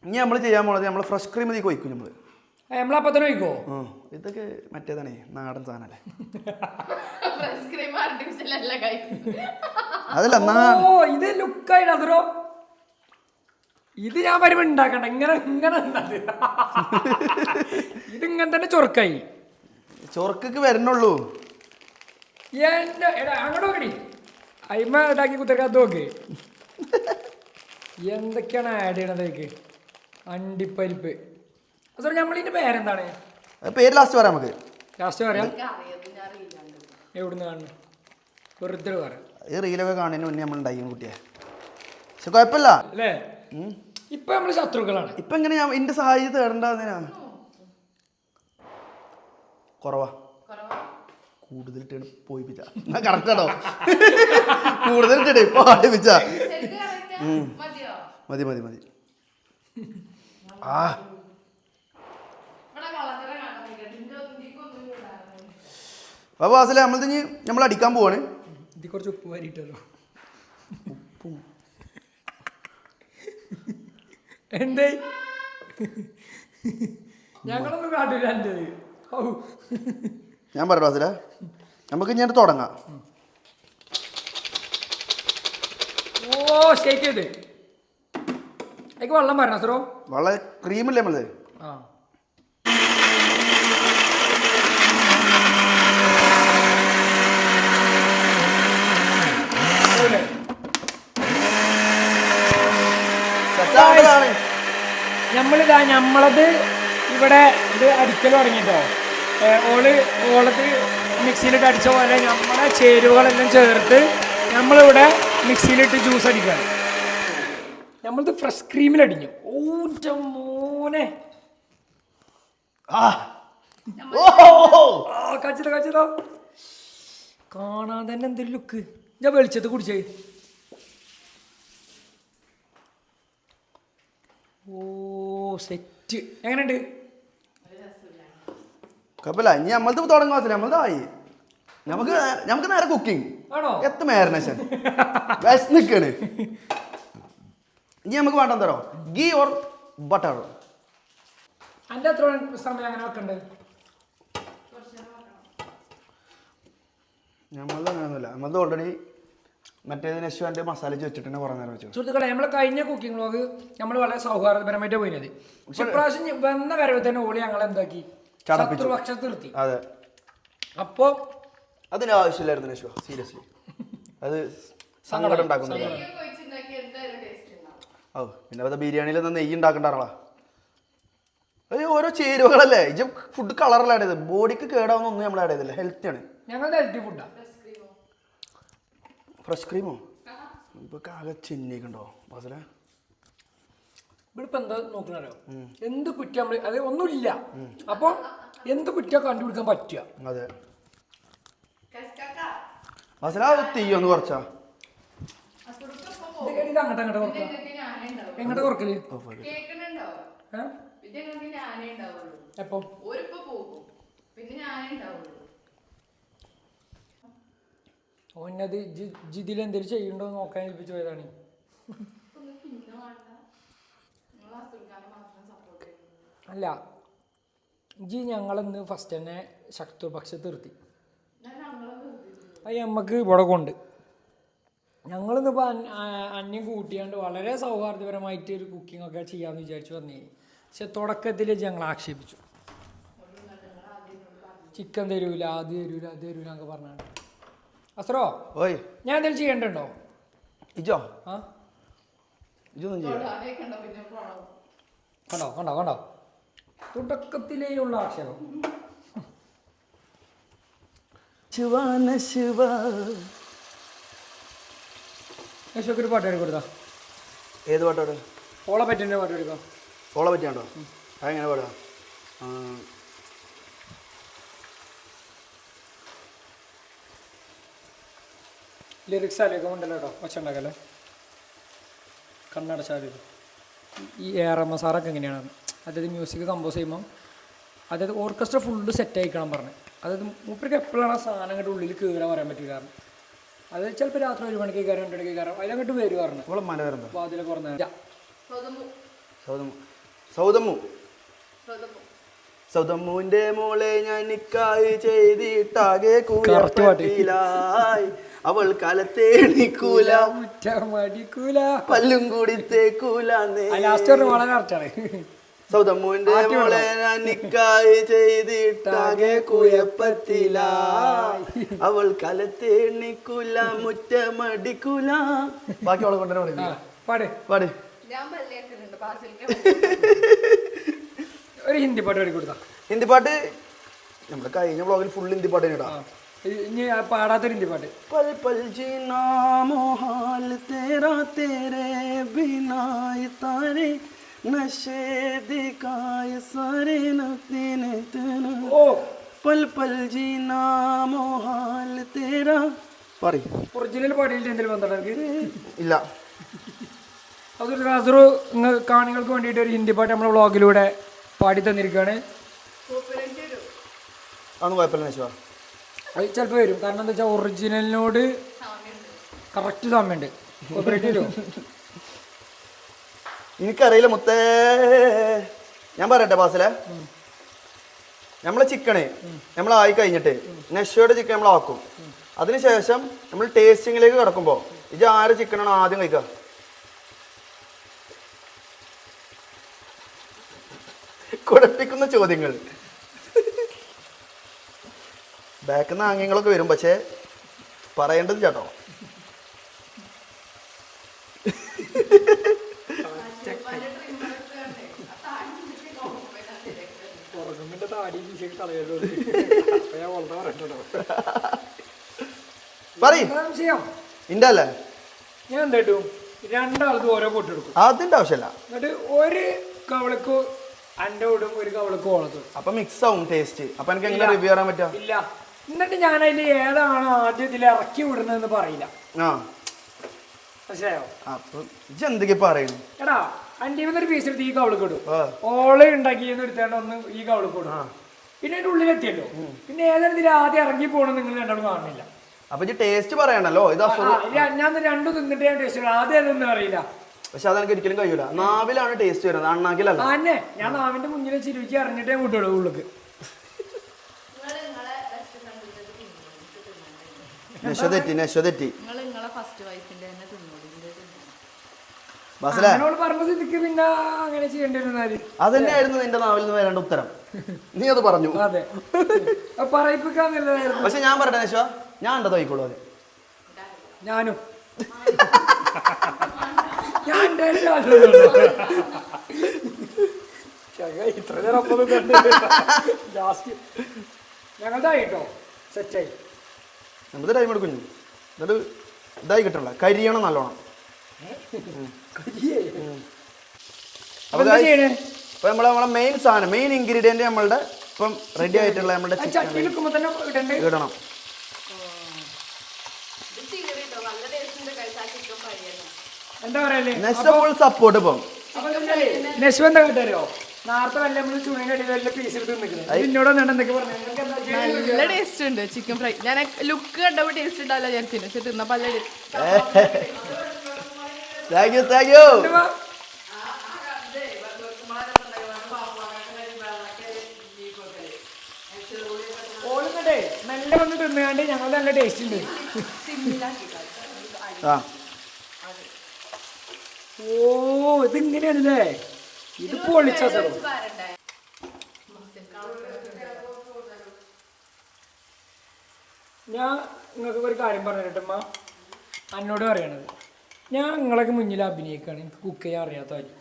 Speaker 2: ഇനി നമ്മൾ ചെയ്യാൻ പോണത് നമ്മൾ ഫ്രഷ് ക്രീം ഇതിലേക്ക് ഒഴിക്കും.
Speaker 1: നമ്മളപ്പോ തന്നെ ഒഴിക്കോ?
Speaker 2: ഇതൊക്കെ മറ്റേതാണേ നാടൻ സാധനല്ലേ. അതല്ല
Speaker 1: ഇത് ലുക്കായിട്ട് അതോ ഇത് ഞാൻ വരുമ്പോ ഉണ്ടാക്കണ്ട ഇങ്ങനെ ഇങ്ങനെ ഇതിങ്ങനെ തന്നെ ചൊറുക്കായി.
Speaker 2: ചൊറുക്കൊക്കെ വരണുള്ളൂ.
Speaker 1: അങ്ങോട്ട് നോക്കടി അയിമ ഇതാക്കി കുത്തിരക്കാത്ത നോക്ക് എന്തൊക്കെയാണ് ആഡ് ചെയ്യണതേക്ക്. അണ്ടിപ്പരിപ്പ്. സോറി നമ്മളിതിന്റെ പേരെന്താണ്?
Speaker 2: പേര് ലാസ്റ്റ് പറയാം. നമുക്ക്
Speaker 1: ലാസ്റ്റ് പറയാം. എവിടുന്ന് കാണുന്നു? വെറുതെ പറയാം.
Speaker 2: ഈ റീലൊക്കെ കാണുന്നതിന് മുന്നേ നമ്മൾ ഉണ്ടായി കുട്ടിയെ. പക്ഷെ കുഴപ്പമില്ല
Speaker 1: അല്ലേ? ഇപ്പൊ നമ്മള് ശത്രുക്കളാണ്.
Speaker 2: ഇപ്പൊ എങ്ങനെ ഞാൻ എന്റെ സഹായം തേടണ്ടാ? കുറവാ കൂടുതലിട്ട് പോയിപ്പിച്ച കറക്റ്റാണോ? കൂടുതലിട്ടേ ഇപ്പൊ ആടിപ്പിച്ച മതി മതി മതി. ആ അപ്പൊ അസല നമ്മളിത് നമ്മൾ അടിക്കാൻ പോവാണ്.
Speaker 1: ഇത് കുറച്ച് ഉപ്പ് വാരിട്ടല്ലോ.
Speaker 2: ഉപ്പും
Speaker 1: എന്തേ ഞങ്ങളൊന്നും കാട്ടില്ല. എൻ്റെ
Speaker 2: ഞാൻ പറയാം അസല നമുക്ക് ഞാൻ തുടങ്ങാം.
Speaker 1: ഓ ഷേക്ക് ചെയ്ത് എനിക്ക് വെള്ളം പറഞ്ഞ സറോ.
Speaker 2: വളരെ ക്രീമല്ലേ നമ്മളത്.
Speaker 1: ആ നമ്മളത് ഇവിടെ ഇത് അടിക്കൽ തുടങ്ങിട്ടോ. ഓളത്ത് മിക്സിയിലിട്ട് അടിച്ച പോലെ നമ്മളെ ചേരുവകളെല്ലാം ചേർത്ത് നമ്മളിവിടെ മിക്സിയിലിട്ട് ജ്യൂസ് അടിക്കുകയാണ്. നമ്മളിത് ഫ്രഷ് ക്രീമിലടിഞ്ഞു. ഓറ്റ മോനെ കച്ചിതോ കാണാൻ തന്നെ എന്തൊരു ലുക്ക്. ഞാൻ വെളിച്ചത്ത് കുടിച്ചേ. ഓ സെറ്റ്. എങ്ങനെയുണ്ട്?
Speaker 2: കുഴപ്പമില്ല. ഇനി നമ്മളത് തുടങ്ങാൻ നമ്മളതായി. നമുക്ക് നേരെ കുക്കിംഗ്
Speaker 1: ആണോ?
Speaker 2: എത്ര മാരിനേഷൻ നിൽക്കാണ്. ഇനി നമുക്ക് വേണ്ട എന്തോ ഗീ ഓർ ബട്ടർ.
Speaker 1: എൻ്റെ എത്ര സമയം അങ്ങനെ വെക്കണ്ട്?
Speaker 2: നമ്മളത് അങ്ങനെയൊന്നുമില്ല. നമ്മളത് ഓൾറെഡി മറ്റേത് നെശ്വാൻ്റെ മസാല വെച്ചിട്ട് കുറേ നേരം വെച്ചു.
Speaker 1: സുഹൃത്തുക്കളെ, നമ്മളെ കഴിഞ്ഞ കുക്കിംഗ് വ്ളോഗ് നമ്മൾ വളരെ സൗഹാർദ്ദപരമായിട്ട് പോയത്. പക്ഷെ ഇപ്രാവശ്യം വന്ന വരവ് തന്നെ ഓളി ഞങ്ങൾ എന്താക്കി ശത്രുപക്ഷത്ത് നിർത്തി.
Speaker 2: അതെ,
Speaker 1: അപ്പോ
Speaker 2: അതിന് ആവശ്യമില്ലായിരുന്നു നെശ്വ. സീരിയസ്ലി അത് സങ്കടം ഉണ്ടാക്കുന്നില്ല. ഓ പിന്നെ അത് ബിരിയാണിയിൽ നിന്ന് നെയ്യ് ഉണ്ടാക്കണ്ടാറാ. അത് ഓരോ ചേരുവകളല്ലേ. ഇത് ഫുഡ് കളറിൽ ആഡ് ചെയ്തത്. ബോഡിക്ക് കേടാവുന്ന ഒന്നും നമ്മൾ ആഡ് ചെയ്തില്ല. ഹെൽത്തിയാണ്.
Speaker 1: ഞങ്ങളുടെ ഹെൽത്തി ഫുഡാണ്.
Speaker 2: ഫ്രഷ് ക്രീമോ? ഇപ്പൊ ആകെ ചെന്നിക്കുണ്ടോ ബസ്സിലെ?
Speaker 1: ഇവിടെ ഇപ്പൊ എന്താ നോക്കണോ? എന്ത് കുറ്റം നമ്മള് അത് ഒന്നുമില്ല. അപ്പൊ എന്ത് കുറ്റം കണ്ടുപിടിക്കാൻ പറ്റുക?
Speaker 2: അതെ. ബസ്സിലെ തീയൊന്ന് കുറച്ചാ
Speaker 1: അങ്ങോട്ട് എങ്ങോട്ട് കുറക്കല്? എപ്പോ ഓന്നത് ജിതിൽ എന്തെങ്കിലും ചെയ്യണ്ടോ നോക്കാൻ ഏൽപ്പിച്ചു പോയതാണ്. അല്ല ജി ഞങ്ങളിന്ന് ഫസ്റ്റ് തന്നെ ശത്രുപക്ഷത്ത് നിർത്തി. അത് നമ്മക്ക് ഇവിടെ കൊണ്ട് ഞങ്ങളിന്നിപ്പോൾ അന്യം കൂട്ടിയാണ്ട് വളരെ സൗഹാർദ്ദപരമായിട്ട് ഒരു കുക്കിംഗ് ഒക്കെ ചെയ്യാമെന്ന് വിചാരിച്ചു വന്നേ. പക്ഷെ തുടക്കത്തിൽ ഞങ്ങൾ ആക്ഷേപിച്ചു. ചിക്കൻ തരൂല, അത് തരൂല, അത് തരൂല എന്നൊക്കെ പറഞ്ഞാണ്. അസ്രോ,
Speaker 2: ഓയ്
Speaker 1: ഞാൻ എന്തെങ്കിലും ചെയ്യണ്ടോ?
Speaker 2: ഇജോ
Speaker 1: ആ
Speaker 2: ഇജൊന്നും ചെയ്യാം.
Speaker 1: കണ്ടോ തുടക്കത്തിലേയുള്ള ആക്ഷേപം. യശോക്കൊരു പാട്ട് പാടി കൊടുത്താ.
Speaker 2: ഏത് പാട്ടോട്?
Speaker 1: ഓളെ പറ്റിൻ്റെ പാട്ട് എടുക്കാം.
Speaker 2: ഓളെ പറ്റിയാണ്ടോ? അതെങ്ങനെ പാടുക?
Speaker 1: ലിറിക്സ് ആലേക്ക് ഉണ്ടല്ലോ കേട്ടോ. ഒച്ച ഉണ്ടാക്കല്ലേ. കണ്ണടച്ചാൽ ഈ ARM സാറൊക്കെ എങ്ങനെയാണ് അതായത് മ്യൂസിക് കമ്പോസ് ചെയ്യുമ്പോൾ അതായത് ഓർക്കസ്ട്ര ഫുള്ള് സെറ്റ് ആയിക്കണം പറഞ്ഞു. അതായത് മൂപ്പർക്ക് എപ്പോഴാണ് ആ സാധനങ്ങളുടെ ഉള്ളിൽ കയറാൻ പറയാൻ പറ്റില്ല. കാരണം അത് ചിലപ്പോൾ രാത്രി 1 മണിക്ക് കയറാം, 2 മണിക്ക് കയറാം, അതിലങ്ങോട്ട് വരും പറഞ്ഞു.
Speaker 2: ഓളെ മല വരുന്നത്
Speaker 1: വാതിൽ കുറഞ്ഞ
Speaker 2: സൗദമ്മുവിന്റെ മോളെ ഞാൻ നിക്കാഹ് ചെയ്തിട്ടാകെ കൂലായി. അവൾ കാലത്തെ എണിക്കൂല, പല്ലും കൂടി തേക്കൂലാന്നേ. സൗദമ്മുവിന്റെ മോളെ ഞാൻ നിക്കാഹ് ചെയ്തിട്ടാകെ കുഴപ്പത്തിലായി. അവൾ കാലത്തെ എണിക്കൂല, മുറ്റമടിക്കൂല. ബാക്കി അവളെ കൊണ്ടുവരാൻ
Speaker 1: പാട്
Speaker 2: പാട്.
Speaker 1: ഒരു ഹിന്ദി പാട്ട് പാടി കൊടുത്താ.
Speaker 2: ഹിന്ദി പാട്ട് നമ്മുടെ കഴിഞ്ഞ വ്ളോഗിൽ ഫുൾ ഹിന്ദി പാട്ട് കേട്ടാ.
Speaker 1: ഇനി പാടാത്തൊരു ഹിന്ദി പാട്ട്.
Speaker 2: പൽ പൽ ജീനാ മോഹാൽ തേരാ തേരെ ബിനായി താരെ നശേ ദിക്കായ സാരേ നഫ്തിനെ തന.
Speaker 1: ഓ
Speaker 2: പൽ പൽ ജീനാ മോഹാൽ തേരാ. പറയ്.
Speaker 1: ഒറിജിനൽ പാടിയിട്ട് എന്തെങ്കിലും ബന്ധമുണ്ടോ? ഇല്ല. അതൊരു നസറു കാണികൾക്ക് വേണ്ടിയിട്ട് ഒരു ഹിന്ദി പാട്ട് നമ്മുടെ വ്ളോഗിലൂടെ പാടി തന്നിരിക്കുകയാണ്.
Speaker 2: അതൊന്നും കുഴപ്പമില്ല നെശ്വ.
Speaker 1: അത് ചിലപ്പോൾ വരും. കാരണം എന്താ വെച്ചാൽ ഒറിജിനലിനോട് കറക്റ്റ് സാമ്യമുണ്ട്. കോപ്പറേറ്റ് വരുമോ?
Speaker 2: എനിക്കറിയില്ല മുത്തേ. ഞാൻ പറയട്ടെ ബാസിലെ, നമ്മളെ ചിക്കണ് നമ്മളായി കഴിഞ്ഞിട്ട് നെശ്വയുടെ ചിക്കൻ നമ്മളാക്കും. അതിനുശേഷം നമ്മൾ ടേസ്റ്റിങ്ങിലേക്ക് കിടക്കുമ്പോൾ ഇത് ആര് ചിക്കനാണ് ആദ്യം കഴിക്കുക? കുഴപ്പിക്കുന്ന ചോദ്യങ്ങൾ. ബാക്കിൽ നിന്ന് ആംഗ്യങ്ങളൊക്കെ വരും, പക്ഷേ പറയേണ്ടത് ചേട്ടോ. ഇന്റെ അല്ലേ
Speaker 1: ഞാൻ എന്താ കിട്ടും രണ്ടാൾക്ക് ഓരോ പൊട്ടെടുക്കും.
Speaker 2: അതിന്റെ ആവശ്യമില്ല.
Speaker 1: എന്നിട്ട് ഒരു കവളക്ക് എൻ്റെ വിടും ഒരു കവളക്ക് ഓളത്തും.
Speaker 2: അപ്പൊ മിക്സ് ആവും ടേസ്റ്റ്. അപ്പൊ എനിക്ക് എങ്ങനെ റിവ്യൂ ചെയ്യാൻ പറ്റാ?
Speaker 1: ഇല്ല. എന്നിട്ട് ഞാൻ അതിൽ ഏതാണ് ആദ്യം ഇതിൽ ഇറക്കി വിടുന്നതെന്ന് പറയില്ല.
Speaker 2: ആ
Speaker 1: മനസ്സിലായോ?
Speaker 2: അപ്പൊ ഇജ്ജ് എന്തൊക്കെ പറയുന്നു?
Speaker 1: എടാ അൻ്റെ ഒരു പീസ് എടുത്ത് ഈ കവളക്ക് ഇടും. ഓള് ഉണ്ടാക്കിയെന്ന് എടുത്തേണ്ട ഒന്ന് ഈ കവളക്ക് ഇടും. പിന്നെ അതിന്റെ ഉള്ളിലെത്തിയല്ലോ. പിന്നെ ഏതാണ് ഇതിൽ ആദ്യം ഇറങ്ങി പോകണം നിങ്ങൾ രണ്ടാളും കാണുന്നില്ല.
Speaker 2: അപ്പൊ ഇജ്ജ് ടേസ്റ്റ് പറയണല്ലോ.
Speaker 1: ഞാൻ രണ്ടും തിന്നിട്ട് ഞാൻ ടേസ്റ്റ് ആദ്യം അതൊന്നും അറിയില്ല.
Speaker 2: പക്ഷെ അതെനിക്ക് ഒരിക്കലും കഴിയൂല. നാവിലാണ് ടേസ്റ്റ് വരുന്നത്, അണ്ണാക്കിലല്ല.
Speaker 1: തന്നെ ഞാൻ നാവിന്റെ മുന്നിൽ ചിരിച്ച് അറിഞ്ഞിട്ടേ വിട്ടുള്ളൂ ഉള്ളിക്ക്.
Speaker 2: തെറ്റി
Speaker 1: പിന്നെ അങ്ങനെ ചെയ്യേണ്ടി വരുന്നാല്
Speaker 2: അതന്നെയായിരുന്നു നിന്റെ നാവിൽ നിന്ന് വരേണ്ട ഉത്തരം. നീ അത് പറഞ്ഞു.
Speaker 1: അതെ പറയിപ്പിക്കാന്നുള്ളതായിരുന്നു.
Speaker 2: പക്ഷെ ഞാൻ പറയട്ടെ നശ്വ, ഞാൻ എന്താ തോയിക്കോളൂ അത്.
Speaker 1: ഞാനും ഞാൻ ഇത്ര നേരം ഞങ്ങളതായിട്ടോ സെറ്റായി.
Speaker 2: നമുക്ക് ടൈം എടുക്കും. എന്നിട്ട് ഇതായി കിട്ടണല്ല, കരിയണം നല്ലോണം. അപ്പൊ നമ്മളെ മെയിൻ സാധനം, മെയിൻ ഇൻഗ്രീഡിയന്റ് നമ്മളുടെ ഇപ്പം റെഡി ആയിട്ടുള്ള നമ്മളുടെ ചിക്കൻ ഇടണം.
Speaker 1: എന്താ പറയല്ലേ
Speaker 2: സപ്പോർട്ട്. ഇപ്പം
Speaker 1: നെക്സ്റ്റ് എന്താ കിട്ടാരോ നേരത്തെ വല്ല നമ്മള് ചുണിന്റെ അടി വല്ല പീസ് എടുത്ത് നിൽക്കുന്നത് എന്നോട് എന്തൊക്കെ പറഞ്ഞു.
Speaker 3: നല്ല ടേസ്റ്റ് ഉണ്ട് ചിക്കൻ ഫ്രൈ. ഞാൻ ലുക്ക് കണ്ടപ്പോ ടേസ്റ്റ് ഉണ്ടാവില്ല വിചാരിച്ചില്ല, പക്ഷെ തിന്ന പല്ലടി.
Speaker 2: Thank you.
Speaker 1: ഓളുന്നേ നല്ല വന്ന് തിന്നാണ്ട് ഞങ്ങൾ നല്ല ടേസ്റ്റ് ഉണ്ട്. ഓ ഇതിങ്ങനെയാണല്ലേ, ഇത് പൊളിച്ച സ്ഥലം. ഞാൻ നിങ്ങൾക്ക് ഒരു കാര്യം പറഞ്ഞിട്ടമ്മ എന്നോട് പറയണത്, ഞാൻ നിങ്ങളൊക്കെ മുന്നിൽ അഭിനയിക്കാണ്, എനിക്ക് കുക്ക് ചെയ്യാൻ അറിയാത്ത കാര്യം.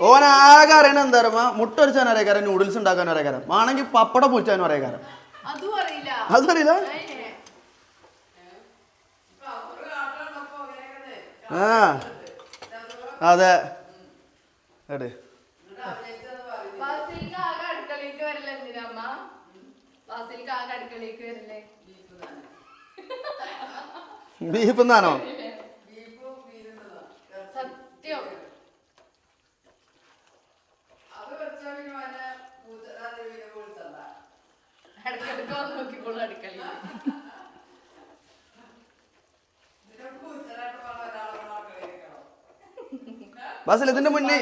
Speaker 2: ഓനാകെ അറിയണ എന്താ പറയുക, മുട്ട ഒരിച്ചാൻ അറിയാം, നൂഡിൽസ് ഉണ്ടാക്കാൻ അറിയാം, ആണെങ്കിൽ പപ്പടം പൊരിച്ചാനും അറിയാം. അതറിയില്ല. ആ അതെ ബീഫ് എന്നാണോ?
Speaker 3: സത്യം നോക്കിക്കോളൂ അടുക്കളയിൽ.
Speaker 2: ബാസിൽ ഇതിന്റെ മുന്നേ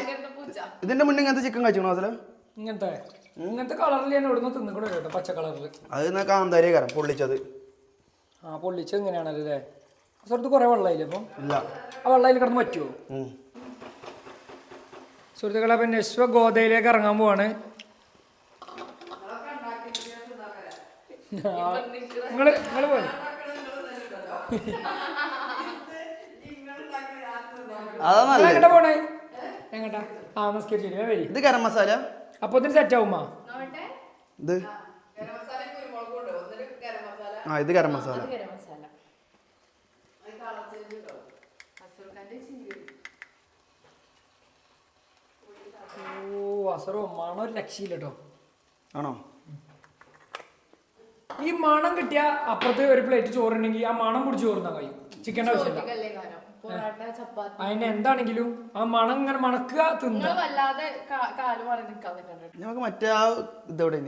Speaker 2: ഇങ്ങനത്തെ ചിക്കൻ കഴിച്ചോ? ബാസില്
Speaker 1: ഇങ്ങനത്തെ കളറിൽ ഞാൻ ഇവിടുന്ന് തിന്നിക്കണോ കേട്ടോ, പച്ച കളറിൽ.
Speaker 2: അത് കാന്താരി കരം പൊള്ളിച്ചത്.
Speaker 1: ആ പൊള്ളിച്ചത് ഇങ്ങനെയാണല്ലോ അല്ലേ? സുഹൃത്ത് കുറെ വെള്ളമായില്ലേ അപ്പം?
Speaker 2: ഇല്ല,
Speaker 1: ആ വെള്ളയിൽ കിടന്ന് പറ്റുമോ? സുഹൃത്തുക്കളെ അപ്പം നെശ്വ ഗോതയിലേക്ക് ഇറങ്ങാൻ പോവാണ്. നിങ്ങള് പോയി എങ്ങട്ടാ പോണേ? എങ്ങട്ടാ? ആ നമസ്കരിച്ചു വരി.
Speaker 2: ഇത് ഗരം മസാല
Speaker 1: അപ്പൊ ഇതിന് സെറ്റ് ആവുമാ?
Speaker 2: ഇത് ആ ഇത് ഗരം മസാല.
Speaker 1: ഓ അസറോ മണം ഒരു രക്ഷയില്ല കേട്ടോ.
Speaker 2: ആണോ?
Speaker 1: ഈ മണം കിട്ടിയ അപ്പുറത്ത് ഒരു പ്ലേറ്റ് ചോറുണ്ടെങ്കിൽ ആ മണം പിടിച്ച് ചോറുന്നാൻ കഴിയും. ചിക്കൻ്റെ ആവശ്യമില്ല. അതിന് എന്താണെങ്കിലും ആ മണം ഇങ്ങനെ മണക്കുക തിന്നുക.
Speaker 2: നമുക്ക് മറ്റേ ആ ഇതെവിടെ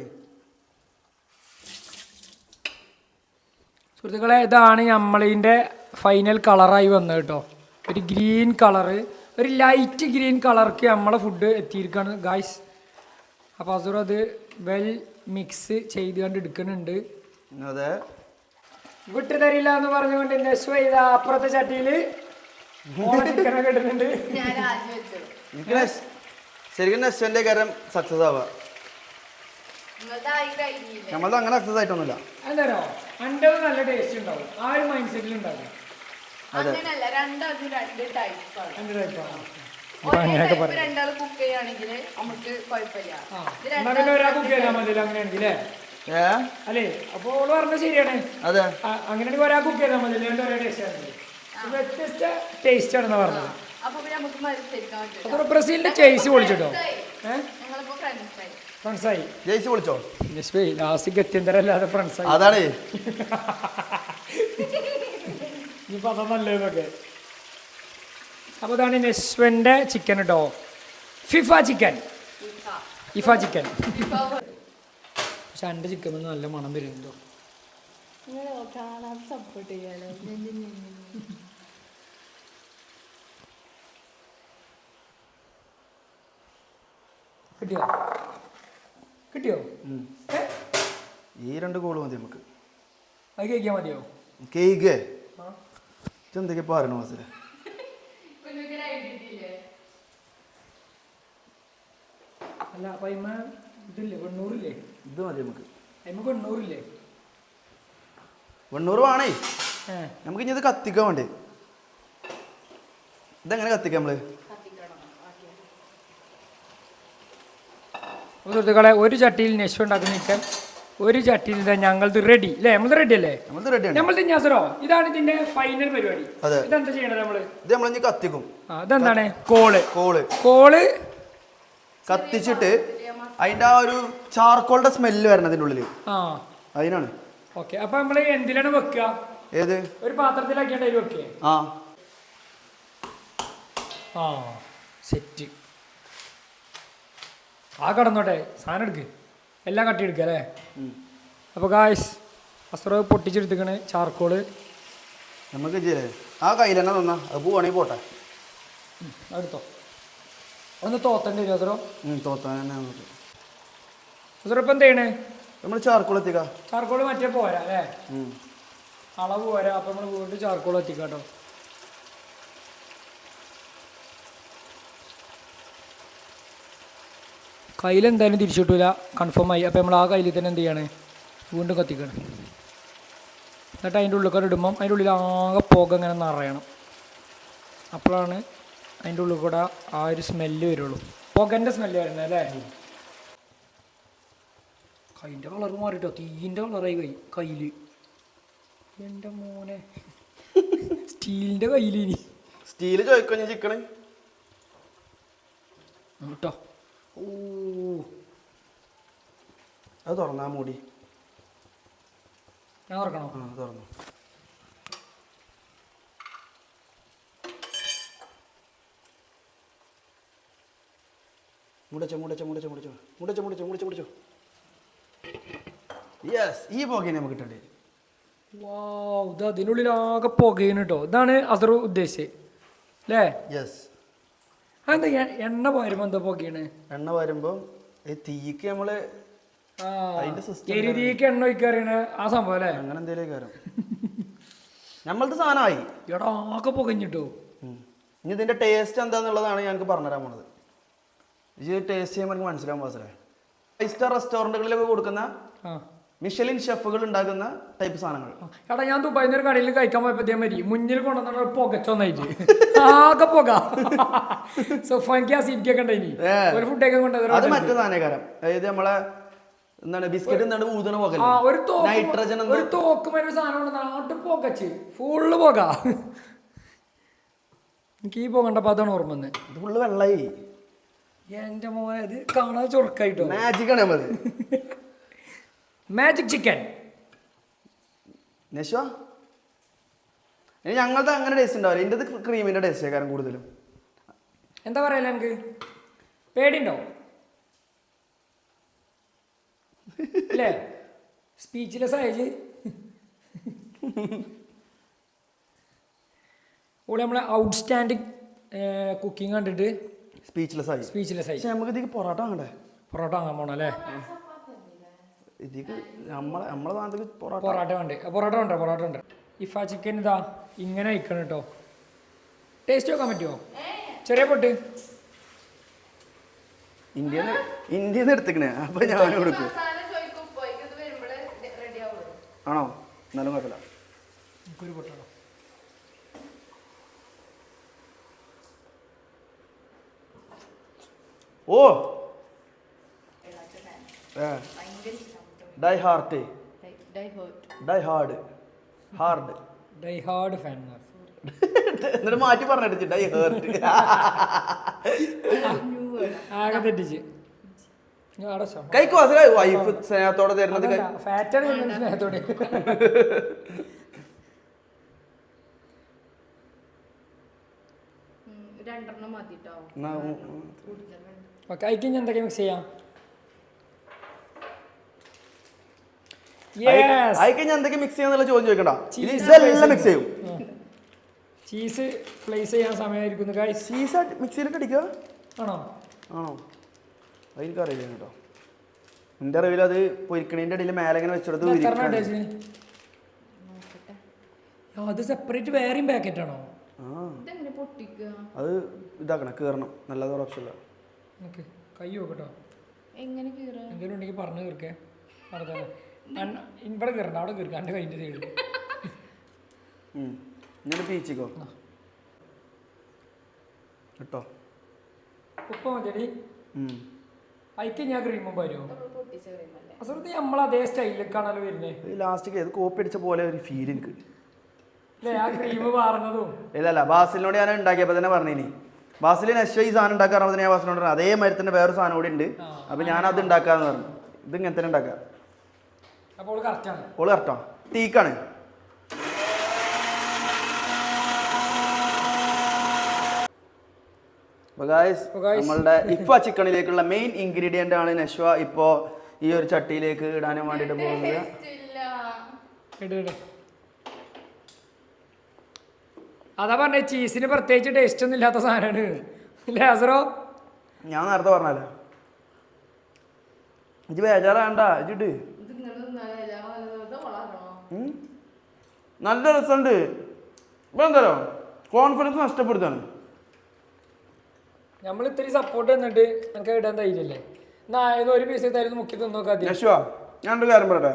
Speaker 1: സുഹൃത്തുക്കളെ, ഇതാണ് നമ്മളിൻ്റെ ഫൈനൽ കളറായി വന്നത് കേട്ടോ. ഒരു ഗ്രീൻ കളറ്, ഒരു ലൈറ്റ് ഗ്രീൻ കളർക്ക് നമ്മളെ ഫുഡ് എത്തിയിരിക്കുകയാണ് ഗായ്സ്. അപ്പോൾ അസുർ അത് വെൽ മിക്സ് ചെയ്ത് കണ്ട് എടുക്കുന്നുണ്ട്.
Speaker 2: അതെ,
Speaker 1: വിട്ടു തരില്ല എന്ന് പറഞ്ഞുകൊണ്ട് നെശ്വ ചെയ്ത അപ്പുറത്തെ ചട്ടിയിൽ ചിക്കനൊക്കെ ഇടുന്നുണ്ട്.
Speaker 2: ശരിക്കും നെശ്വന്റെ കാര്യം സക്സസ് ആവുക. നമ്മളത് അങ്ങനെ സക്സസ് ആയിട്ടൊന്നുമില്ല.
Speaker 1: എന്താണോ എൻ്റെ നല്ല ടേസ്റ്റ് ഉണ്ടാവും, ആ ഒരു മൈൻഡ് സെറ്റിൽ ഉണ്ടാവും.
Speaker 3: രണ്ടാൾ കുക്ക് ചെയ്യുകയാണെങ്കിൽ നമുക്ക് കുഴപ്പമില്ല.
Speaker 1: ഒരാൾ കുക്ക് ചെയ്താൽ മതി അങ്ങനെയാണെങ്കിൽ.
Speaker 2: ഏ
Speaker 1: അല്ലേ അപ്പൊ ഓള് പറഞ്ഞത് ശരിയാണ്.
Speaker 2: അതെ
Speaker 1: അങ്ങനെയാണെങ്കിൽ ഒരാൾ കുക്ക് ചെയ്താൽ മതി, അല്ലാണ്ട് ഒരേ ടേസ്റ്റ് ആണ്. വ്യത്യസ്ത ടേസ്റ്റ് ആണെന്ന് പറഞ്ഞത്.
Speaker 3: അപ്പൊ പിന്നെ നമുക്ക് മത്സരിക്കാൻ പറ്റും.
Speaker 1: അതോടെ ബ്രസീലിന്റെ ചേസ് പൊളിച്ചിട്ടോ.
Speaker 3: ഞങ്ങളിപ്പോ ഫ്രണ്ട്സായി.
Speaker 1: ഫ്രണ്ട്സായി
Speaker 2: ജയിച്ച് വിളിച്ചോ
Speaker 1: ലാസ്റ്റ് ഗത്യന്തരല്ലാതെ ഫ്രണ്ട്സായി.
Speaker 2: അതാണ്
Speaker 1: ഇനിയിപ്പോ അതാ നല്ലതൊക്കെ. അപ്പൊ ഇതാണ് നെസ്വന്റെ ചിക്കൻ കേട്ടോ. FIFA chicken. പക്ഷെ എൻ്റെ ചിക്കൻ നല്ല മണം വരുന്നുണ്ടോ.
Speaker 3: സപ്പോർട്ട് ചെയ്യാലോ.
Speaker 1: കിട്ടിയോ കിട്ടിയോ?
Speaker 2: ഈ 2 കോള് മതി നമുക്ക്.
Speaker 1: അത് കഴിക്കാൻ മതിയോ?
Speaker 2: കേക്ക് എന്തൊക്കെ പറയണ മാസേ
Speaker 1: അല്ല അപ്പൊ അയിമ ഇതില്ലേ വെണ്ണൂറില്ലേ?
Speaker 2: ഇത് മതി നമുക്ക്.
Speaker 1: അയിമ വെണ്ണൂറില്ലേ?
Speaker 2: വെണ്ണൂറ് വേണേ. നമുക്ക് ഇനി ഇത് കത്തിക്കാൻ വേണ്ടേ. ഇതെങ്ങനെ കത്തിക്കാം നമ്മള്?
Speaker 1: സുഹൃത്തുക്കളെ, ഒരു ചട്ടിയിൽ നെശ് ഉണ്ടാക്കുന്ന ചിക്കൻ, ഒരു ചട്ടിയിൽ ഇതാ ഞങ്ങളത് റെഡി അല്ലേ? നമ്മളത് റെഡി അല്ലേ? നമ്മളത് ഞാസറോ ഇതാണ് ഇതിന്റെ ഫൈനൽ പരിപാടി. ഇതെന്താ ചെയ്യണത് നമ്മള്?
Speaker 2: ഇത് നമ്മളിനി കത്തിക്കും.
Speaker 1: ഇതെന്താണ്? കോള്
Speaker 2: കോള്
Speaker 1: കോള്
Speaker 2: കത്തിച്ചിട്ട് അതിന്റെ ആ ഒരു ചാർക്കോളിന്റെ സ്മെല്ല് വരണതിന്റെ ഉള്ളില്. അതിനാണ്.
Speaker 1: ഓക്കെ. അപ്പൊ നമ്മള് എന്തിലാണ് വെക്കുക?
Speaker 2: ഏത്
Speaker 1: ഒരു പാത്രത്തിലാക്കിയാണ്ട് അതിൽ വെക്കേ? ആ സെറ്റ്. ആ കടന്നോട്ടെ, സാധനം എടുക്ക്, എല്ലാം കട്ടി എടുക്കുക അല്ലേ? അപ്പോൾ ഗായ്സ് അസ്ര പൊട്ടിച്ചെടുത്തിക്കണ് ചാർക്കോള്.
Speaker 2: നമുക്ക് ആ കയ്യിൽ തന്നെ തന്നാ അത് പോവാണെങ്കിൽ പോട്ടെ.
Speaker 1: അടുത്തോ ഒന്ന് തോത്തണ്ടി വരും അസറോ?
Speaker 2: തോത്താൻ തന്നെ
Speaker 1: അസറോ ഇപ്പം എന്ത് ചെയ്യണേ?
Speaker 2: നമ്മൾ ചാർക്കോൾ എത്തിക്കാം.
Speaker 1: ചാർക്കോള് മറ്റേ പോരാ അല്ലേ? അളവ് പോരാ. അപ്പം നമ്മൾ വീണ്ടും ചാർക്കോൾ എത്തിക്കാം കേട്ടോ. കയ്യിലെന്തായാലും തിരിച്ചു കിട്ടൂല, കൺഫേം ആയി. അപ്പോൾ നമ്മൾ ആ കയ്യിൽ തന്നെ എന്ത് ചെയ്യാണ്? വീണ്ടും കത്തിക്കണം. എന്നിട്ട് അതിൻ്റെ ഉള്ളിൽ ഇടുമ്പം അതിൻ്റെ ഉള്ളിൽ ആകെ പുക ഇങ്ങനെ നിറയണം. അപ്പോഴാണ് അതിൻ്റെ ഉള്ളിൽ കൂടെ ആ ഒരു സ്മെല്ല് വരുള്ളൂ, പുകൻ്റെ സ്മെല്ല് വരുന്നത് അല്ലേ? കൈൻ്റെ കളർ മാറിയിട്ടോ, തീൻ്റെ കളറായി കയ്യിൽ. എൻ്റെ മോനെ, സ്റ്റീലിൻ്റെ കയ്യിൽ ഇനി
Speaker 2: സ്റ്റീല് ചോദിക്കോ ചിക്കണ്
Speaker 1: കേട്ടോ. ഓ
Speaker 2: അത് തുറന്നാ മൂടി.
Speaker 1: ഞാൻ തുറക്കണോ?
Speaker 2: തുറന്നു. മുടച്ചോ മുടച്ചോ മുടച്ചോ മുടച്ചോ മുടച്ചോ മുടച്ചോ മുടച്ചോ മുടച്ചോ. യെസ്, ഈ പുകയെ നമുക്ക് കിട്ടണ്ടേ.
Speaker 1: വാവ്, ഇത് അതിനുള്ളിൽ ആകെ പുകയാണ് കേട്ടോ. ഇതാണ് അസറു ഉദ്ദേശിച്ചത് അല്ലേ?
Speaker 2: യെസ്.
Speaker 1: അതെന്താ എണ്ണ പോരുമ്പോ എന്താ പുകയാണ്?
Speaker 2: എണ്ണ വരുമ്പോ ഈ തീക്ക് നമ്മള്
Speaker 1: തീക്ക് എണ്ണ ഒഴിക്കറിയണ ആ സംഭവം അല്ലേ?
Speaker 2: അങ്ങനെ എന്തേലും കാര്യം നമ്മളത് സാധനമായി.
Speaker 1: എടാ ആകെ പുകഞ്ഞിട്ടോ.
Speaker 2: ഇനി ഇതിന്റെ ടേസ്റ്റ് എന്താന്നുള്ളതാണ് ഞങ്ങൾക്ക് പറഞ്ഞുതരാൻ പോണത്. ഇത് ടേസ്റ്റ് ചെയ്യുമ്പോൾ എനിക്ക് മനസ്സിലാകാൻ പാസേ. 5 സ്റ്റാർ റെസ്റ്റോറൻറ്റുകളിലൊക്കെ കൊടുക്കുന്ന മിഷലിൻ ഷെഫുകൾ ഉണ്ടാക്കുന്ന ടൈപ്പ് സാധനങ്ങൾ.
Speaker 1: എടാ ഞാൻ ദുബായിന്ന് ഒരു കടയിൽ കഴിക്കാൻ പോയപ്പോ മതി മുന്നിൽ കൊണ്ടുവന്ന പുകച്ചൊന്നായിട്ട് ആകെ പുക. സൊഫാനിക്ക് ആ സീറ്റൊക്കെ ഉണ്ടായി ഒരു ഫുഡൊക്കെ കൊണ്ടുവന്നത്.
Speaker 2: അത് മറ്റു സാധനക്കാരം, അതായത് നമ്മളെ എന്താണ് ബിസ്ക്കറ്റ് എന്താണ് ഊതണ പുക, നൈട്രജൻ
Speaker 1: ഒരു തോക്കുമൊരു സാധനം നാട്ടിൽ പുകച്ച് ഫുള്ള് പുക. എനിക്ക് ഈ പുകണ്ടപ്പോ അതാണ് ഓർമ്മ വന്നത്.
Speaker 2: ഇത് ഫുള്ള് വെള്ളായി.
Speaker 1: എന്റെ മോനെ ഇത് കാണാൻ ചൊറുക്കായിട്ടോ.
Speaker 2: മാജിക്കാണ് നമ്മള്.
Speaker 1: മാജിക് ചിക്കൻ
Speaker 2: നെശ്വ. ഇനി ഞങ്ങളുടെ അങ്ങനെ ടേസ്റ്റ് ഉണ്ടാവില്ല. എൻ്റെ ക്രീമിൻ്റെ ടേസ്റ്റ് കാരണം കൂടുതലും.
Speaker 1: എന്താ പറയല എനിക്ക് പേടിയുണ്ടോ അല്ലേ? സ്പീച്ച്ലെസ് ആയത് ഓള് നമ്മളെ ഔട്ട്സ്റ്റാൻഡിങ് കുക്കിംഗ് കണ്ടിട്ട് സ്പീച്ച്ലെസ് ആയി.
Speaker 2: നമുക്ക് ഇതിക്ക് പൊറോട്ട വാങ്ങണ്ടേ?
Speaker 1: പൊറോട്ട വാങ്ങാൻ പോണം അല്ലേ?
Speaker 2: ഇതിക്ക് നമ്മളെ നാട്ടിൽ
Speaker 1: പൊറോട്ട ഉണ്ട്. ഇഫ ചിക്കൻ ഇതാ ഇങ്ങനെ അയക്കണം കേട്ടോ. ടേസ്റ്റ് നോക്കാൻ പറ്റുമോ? ചെറിയ പൊട്ട്
Speaker 2: ഇന്ത്യന്ന് എടുത്തിക്കണേ. അപ്പൊ ഞാൻ കൊടുക്കും. ആണോ? എന്നാലും കുഴപ്പമില്ല.
Speaker 1: ഒരു പൊട്ടാണോ?
Speaker 2: ഓ die heart
Speaker 3: die heart.
Speaker 2: Die hard hard
Speaker 1: die hard ഫാൻമാർ.
Speaker 2: എന്നിട്ട് മാറ്റി പറഞ്ഞിട്ട് ഡൈ ഹേർട്ട്.
Speaker 1: ആകെ തെറ്റിച്ച് അടച്ചോ.
Speaker 2: കൈക്കോ വൈഫ് സ്നേഹത്തോടെ തരുന്നത്
Speaker 1: ഫാറ്റാണ് സ്നേഹത്തോടെ.
Speaker 3: രണ്ടെണ്ണം മതി ട്ടോ.
Speaker 1: ഓക്കെ അയക്ക് ഞാൻ എന്തൊക്കെ മിക്സ് ചെയ്യാം.
Speaker 2: അയക്ക് ഞാൻ എന്തൊക്കെ മിക്സ് ചെയ്യാന്നുള്ള ചോദ്യം ചോദിക്കണ്ട. ഇതെല്ലാം മിക്സ് ചെയ്യും.
Speaker 1: ചീസ് പ്ലേസ് ചെയ്യാൻ സമയമായിരിക്കുന്നു ഗൈസ്.
Speaker 2: ചീസ് മിക്സിയിലിട്ട് അടിക്കുക
Speaker 1: ആണോ?
Speaker 2: ആണോ? അതെനിക്കറിയില്ല കേട്ടോ. എൻ്റെ അറിവിൽ അത് പൊരിക്കണീൻ്റെ ഇടയിൽ മേലെ ഇങ്ങനെ വെച്ചെടുത്ത്
Speaker 1: അത് സെപ്പറേറ്റ് വേറെയും പാക്കറ്റ് ആണോ?
Speaker 3: ഇതെങ്ങനെ പൊട്ടിക്കുക?
Speaker 2: അത് ഇതാക്കണം, കീറണം. നല്ലത് ഓപ്ഷനില്ല.
Speaker 1: ഓക്കെ കൈ നോക്കട്ടോ.
Speaker 3: എങ്ങനെ കീറ?
Speaker 1: എന്തെങ്കിലും ഉണ്ടെങ്കിൽ പറഞ്ഞു കീർക്കേ. അവിടെ ഇവിടെ കീറണ്ട, അവിടെ കീർക്കാം. എൻ്റെ കൈൻ്റെ സൈഡിൽ
Speaker 2: ഇങ്ങനെ പീച്ചിക്കോ കേട്ടോ.
Speaker 1: ഉപ്പ മതിയടി. അയക്ക് ഞാൻ ക്രീമും വരുമോ?
Speaker 3: പൊട്ടിച്ച ക്രീമല്ലേ?
Speaker 1: അസുഖത്ത് നമ്മൾ അതേ സ്റ്റൈലിലേക്കാണല്ലോ വരുന്നത്.
Speaker 2: ലാസ്റ്റ് ഇത് കോപ്പി അടിച്ച പോലെ ഒരു ഫീൽ എനിക്ക്.
Speaker 1: അല്ലേ ആ ക്രീം പാർന്നതും.
Speaker 2: ഇല്ലല്ല, ബാസിലിനോട് ഞാൻ ഉണ്ടാക്കിയപ്പോൾ തന്നെ പറഞ്ഞിനി. ബാസിൽ നെക്സ്റ്റ് ഈ സാധനം ഉണ്ടാക്കാറുമ്പോൾ ഞാൻ ബാസിനോട് പറഞ്ഞു അതേ മരത്തിൻ്റെ വേറൊരു സാധനം കൂടി ഉണ്ട്, അപ്പം ഞാനത് ഉണ്ടാക്കാന്ന് പറഞ്ഞു. ഇത് ഇങ്ങനെ തന്നെ ഉണ്ടാക്കാം.
Speaker 1: അപ്പോൾ കറക്റ്റാണ്.
Speaker 2: ഓള് കറക്റ്റാ. ടീക്കാണ്. നമ്മളുടെ ഇഫ ചിക്കണിലേക്കുള്ള മെയിൻ ഇൻഗ്രീഡിയന്റ് ആണ് നശ്വ ഇപ്പോ ഈ ഒരു ചട്ടിയിലേക്ക് ഇടാനും വേണ്ടിട്ട് പോകുന്നത്.
Speaker 1: അതാ പറഞ്ഞ ചീസിന് പ്രത്യേകിച്ച് ടേസ്റ്റ് ഒന്നും ഇല്ലാത്ത സാധനമാണ്. ലേസറോ
Speaker 2: ഞാൻ നേരത്തെ പറഞ്ഞാലേ ഇജ് ബേജാറാണ്ട ഇജിട്ട്. നല്ല രസമുണ്ട്. ഇപ്പൊ എന്തായാലും കോൺഫിഡൻസ് നഷ്ടപ്പെടുത്താണ്.
Speaker 1: നമ്മൾ ഇത്തിരി സപ്പോർട്ട് തന്നിട്ട് എനിക്ക് ഇടാൻ ധൈര്യല്ലേ? എന്നാ ഒരു പീസ് തരുന്ന മുക്കി തിന്നോക്കാ.
Speaker 2: നശ്വ ഞാനൊരു കാര്യം പറയട്ടെ.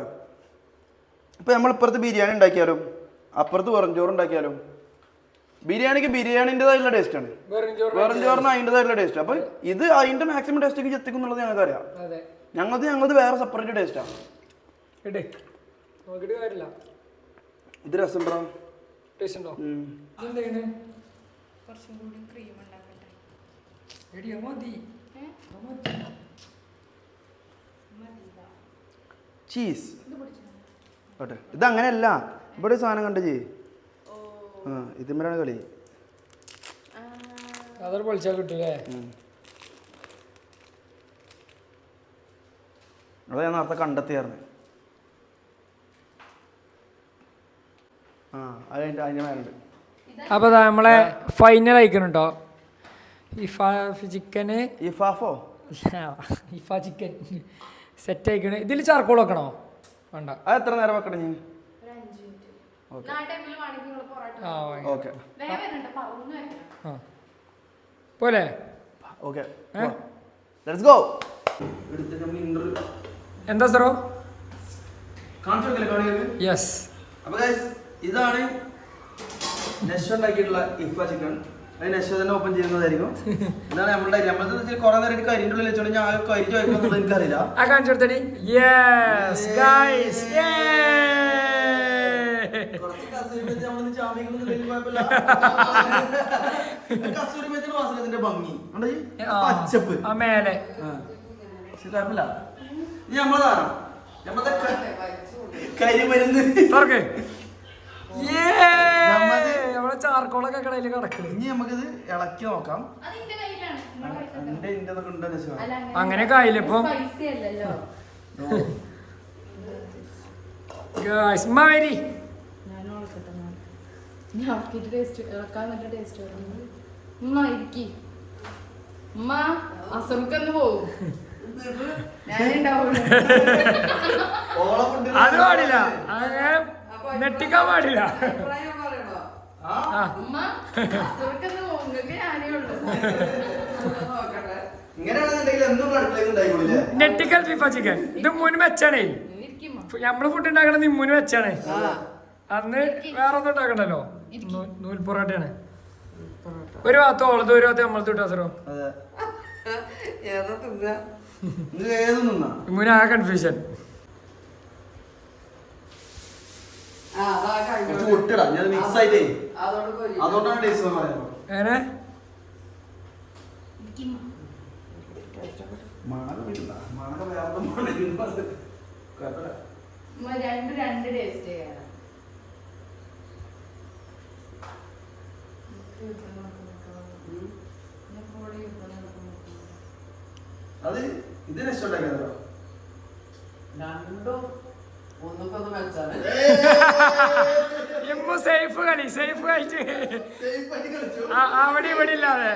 Speaker 2: ഇപ്പൊ നമ്മൾ ഇപ്പുറത്ത് ബിരിയാണി ഉണ്ടാക്കിയാലും അപ്പുറത്ത് വെറും ചോറ് ഉണ്ടാക്കിയാലും ബിരിയാണിക്ക് ബിരിയാണിൻ്റെതായിട്ടുള്ള ടേസ്റ്റ് ആണ്, വെറും ചോറിന് അതിൻ്റെതായിട്ടുള്ള ടേസ്റ്റ്. അപ്പൊ ഇത് അതിന്റെ മാക്സിമം ടേസ്റ്റ് എത്തിക്കും എന്നുള്ളത് ഞങ്ങൾക്ക് അറിയാം. ഞങ്ങളത് വേറെ സെപ്പറേറ്റ് ടേസ്റ്റാണ്. ഇത് രസം
Speaker 1: ടേസ്റ്റ് ഉണ്ടോ?
Speaker 3: കുറച്ചും കൂടി ക്രീം ഉണ്ടാക്കട്ടെ.
Speaker 2: ചീസ് ഓട്ടെ. ഇതങ്ങനെയല്ല, ഇവിടെ സാധനം കണ്ട ചെയ്. ഇതിന്മേലാണ് കളി.
Speaker 1: അതൊരു പൊളിച്ചാൽ കിട്ടൂലേ?
Speaker 2: അത് ഞാൻ നേരത്തെ കണ്ടെത്തിയായിരുന്നു. അതിൻ്റെ മേലുണ്ട്.
Speaker 1: അപ്പോൾ നമ്മളെ ഫൈനൽ അയക്കണം കേട്ടോ. ചിക്കന് ഇഫ ചിക്കൻ സെറ്റ് അയക്കണേ. ഇതിൽ ചാർക്കോൾ വെക്കണോ? വേണ്ട.
Speaker 2: അത് എത്ര നേരം വെക്കണം? നീ
Speaker 1: പോലെ എന്താ സാറോ? യെസ്.
Speaker 2: അപ്പൊ ഇതാണ് നശ്വ ഉണ്ടാക്കിയിട്ടുള്ള ഇഫ ചിക്കൻ. അത് നശ്വ തന്നെ ഓപ്പൺ ചെയ്യുന്നതായിരിക്കും. ഇതാണ് നമ്മളുടെ കുറെ നേരം കരിന്റെ ഉള്ളിൽ വെച്ചോണ്ട് ഞാൻ കരി ചോദിക്കുന്നത് എനിക്കറിയില്ല.
Speaker 1: ആ കാണിച്ചു കൊടുത്തടി. Yes guys.
Speaker 2: പച്ചപ്പ്
Speaker 1: മേലെ
Speaker 2: കുഴപ്പമില്ല. ഇനി നമ്മളതാണ് നമ്മളെ കരിമരുന്ന്
Speaker 1: നമ്മളെ ചാർക്കോളൊക്കെ കടയിൽ കിടക്കുന്നു.
Speaker 2: ഇനി നമുക്കിത് ഇളക്കി നോക്കാം.
Speaker 1: അങ്ങനെയൊക്കെ ആയില്ലേ ഇപ്പൊ? അത് പാടില്ല, അങ്ങനെ നെട്ടിക്കാൻ പാടില്ല. നെട്ടിക്കൽ ഫിഫ ചിക്കൻ ഇത് മുന്ന് വെച്ചാണേ. നമ്മള് ഫുഡ് ഉണ്ടാക്കണത് നിമ്മുന് വെച്ചാണേ. അന്ന് വേറെ ഒന്നും ഉണ്ടാക്കണ്ടല്ലോ. നൂൽ പൊറോട്ടയാണ്. ഒരു ഭാഗത്ത് ഓളത് ഒരു ഭാഗത്ത് നമ്മളത് ഇട്ടാ സാറോ. ഇമ്മുന് ആ കൺഫ്യൂഷൻ.
Speaker 2: കുറച്ച് ഒട്ടിടാ ഞാൻ മിക്സ് ആയിട്ടേ അതുകൊണ്ടാണ് ടേസ്റ്റ് പറയാം
Speaker 1: എങ്ങനെ
Speaker 3: രണ്ട് ടേസ്റ്റ് ചെയ്യാനാ
Speaker 2: അത് ഇതിന് ഇഷ്ടമുണ്ടാക്കിയതോ
Speaker 4: രണ്ടും ഒന്നുക്കൊന്ന് വെച്ചാല്
Speaker 1: ഇമ്മു സേഫ് കളി സേഫ് കളിച്ച് അവിടെ ഇവിടെ ഇല്ലാതെ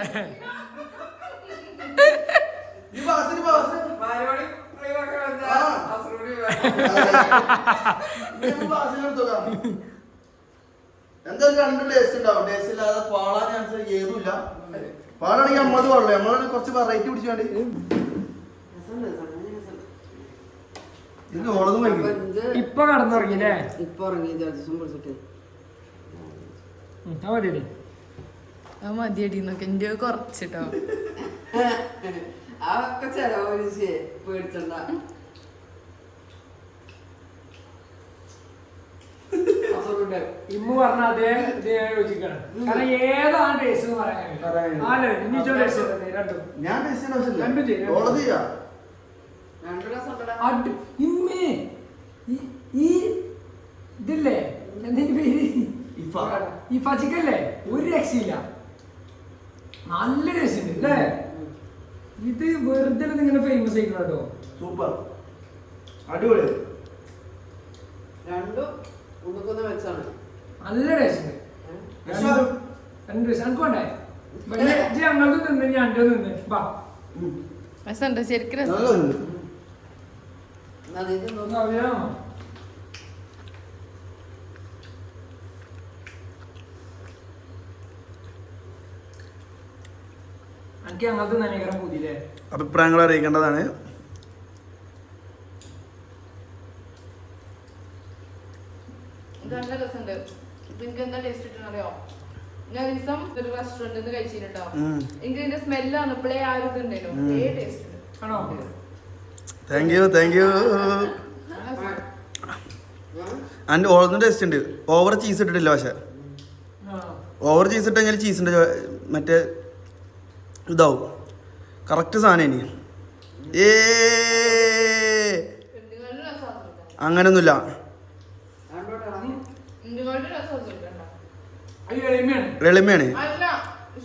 Speaker 2: ഈ വാസന വാസന
Speaker 4: പരിപാടി
Speaker 2: എന്തായാലും രണ്ട് ടേസ്റ്റ് ഉണ്ടാവും ടേസ്റ്റ് ഇല്ലാതെ പാളാൻ ചാൻസ് ഏതുമില്ല പാലാണെങ്കിൽ അമ്മത് പാടില്ല നമ്മള് കുറച്ച് വെറൈറ്റി പിടിച്ചു വേണ്ടി ഇത് ഓളതും കഴിക്കും
Speaker 1: ഇപ്പൊ കടന്നുറങ്ങില്ലേ
Speaker 4: ഇപ്പൊ ഉറങ്ങി ദിവസം പിടിച്ചിട്ട്
Speaker 1: മതി
Speaker 3: അത് മതിയടിന്നൊക്കെ എന്റെ കുറച്ചിട്ടോ
Speaker 4: അതൊക്കെ ചെലവഴിച്ച് പേടിച്ചണ്ട
Speaker 1: ഇമ്മു പറഞ്ഞ അതേ ഇത് ഞാൻ യോജിക്കണം കാരണം ഏതാണ് ടേസ്റ്റ് എന്ന് പറയാൻ രണ്ടും
Speaker 2: ഞാൻ ടേസ്റ്റ്
Speaker 1: രണ്ടും ചെയ്യും.
Speaker 2: ഓളത് ചെയ്യാം
Speaker 4: രണ്ടു രസം ഉണ്ടടാ.
Speaker 1: ഇമ്മേ ഈ ഇതില്ലേ എന്തിന്റെ പേര്
Speaker 2: ഇഫ
Speaker 1: ഈ ഫജിക്കല്ലേ ഒരു രക്ഷയില്ല നല്ല ടേസ്റ്റ് ഉണ്ട് അല്ലേ ഇത് വെറുതെ ഇങ്ങനെ ഫേമസ് ആയിക്കണം കേട്ടോ
Speaker 2: സൂപ്പർ അടിപൊളി
Speaker 4: രണ്ടും ഒന്നുക്കൊന്ന് വെച്ചാണ്
Speaker 1: നല്ല ടേസ്റ്റ് ഉണ്ട് രണ്ട് ടേസ്റ്റ് എനിക്ക് വേണ്ടേ ഞങ്ങൾക്ക് നിന്ന് ഞാൻ നിന്ന് വാ
Speaker 3: രസമുണ്ട് ശരിക്കും രസം
Speaker 2: നല്ലതുണ്ട്
Speaker 1: ഒന്ന് അറിയാമോ എനിക്ക് ഞങ്ങൾക്ക് നനീകരം കൂതിയില്ലേ
Speaker 2: അഭിപ്രായങ്ങൾ അറിയിക്കേണ്ടതാണ്
Speaker 3: നല്ല രസമുണ്ട് എനിക്ക് എന്താ ടേസ്റ്റ് കിട്ടണറിയോ ഞാൻ ഒരു ദിവസം ഒരു റെസ്റ്റോറന്റിൽ നിന്ന് കഴിച്ചിട്ടോ എനിക്ക് ഇതിന്റെ സ്മെല്ല് വന്നപ്പോഴേ ആ ഒരു ഇതുണ്ടായിരുന്നു അതേ ടേസ്റ്റ് ഉണ്ട്
Speaker 1: ആണോ
Speaker 2: താങ്ക് യു ആൻഡ് ഓൾന്ന് ടേസ്റ്റ് ഉണ്ട് ഓവർ ചീസ് ഇട്ടിട്ടില്ല പക്ഷെ ഓവർ ചീസ് ഇട്ട് കഴിഞ്ഞാൽ ചീസിൻ്റെ മറ്റേ ഇതാവും കറക്റ്റ് സാധനം ഇനി
Speaker 3: എന്തുകൊണ്ട് രസം
Speaker 2: അങ്ങനൊന്നുമില്ല
Speaker 3: എന്തുകൊണ്ട് രസം കിട്ടണ്ട
Speaker 1: അത് എളിമയാണ്
Speaker 2: എളിമയാണ്
Speaker 3: അല്ല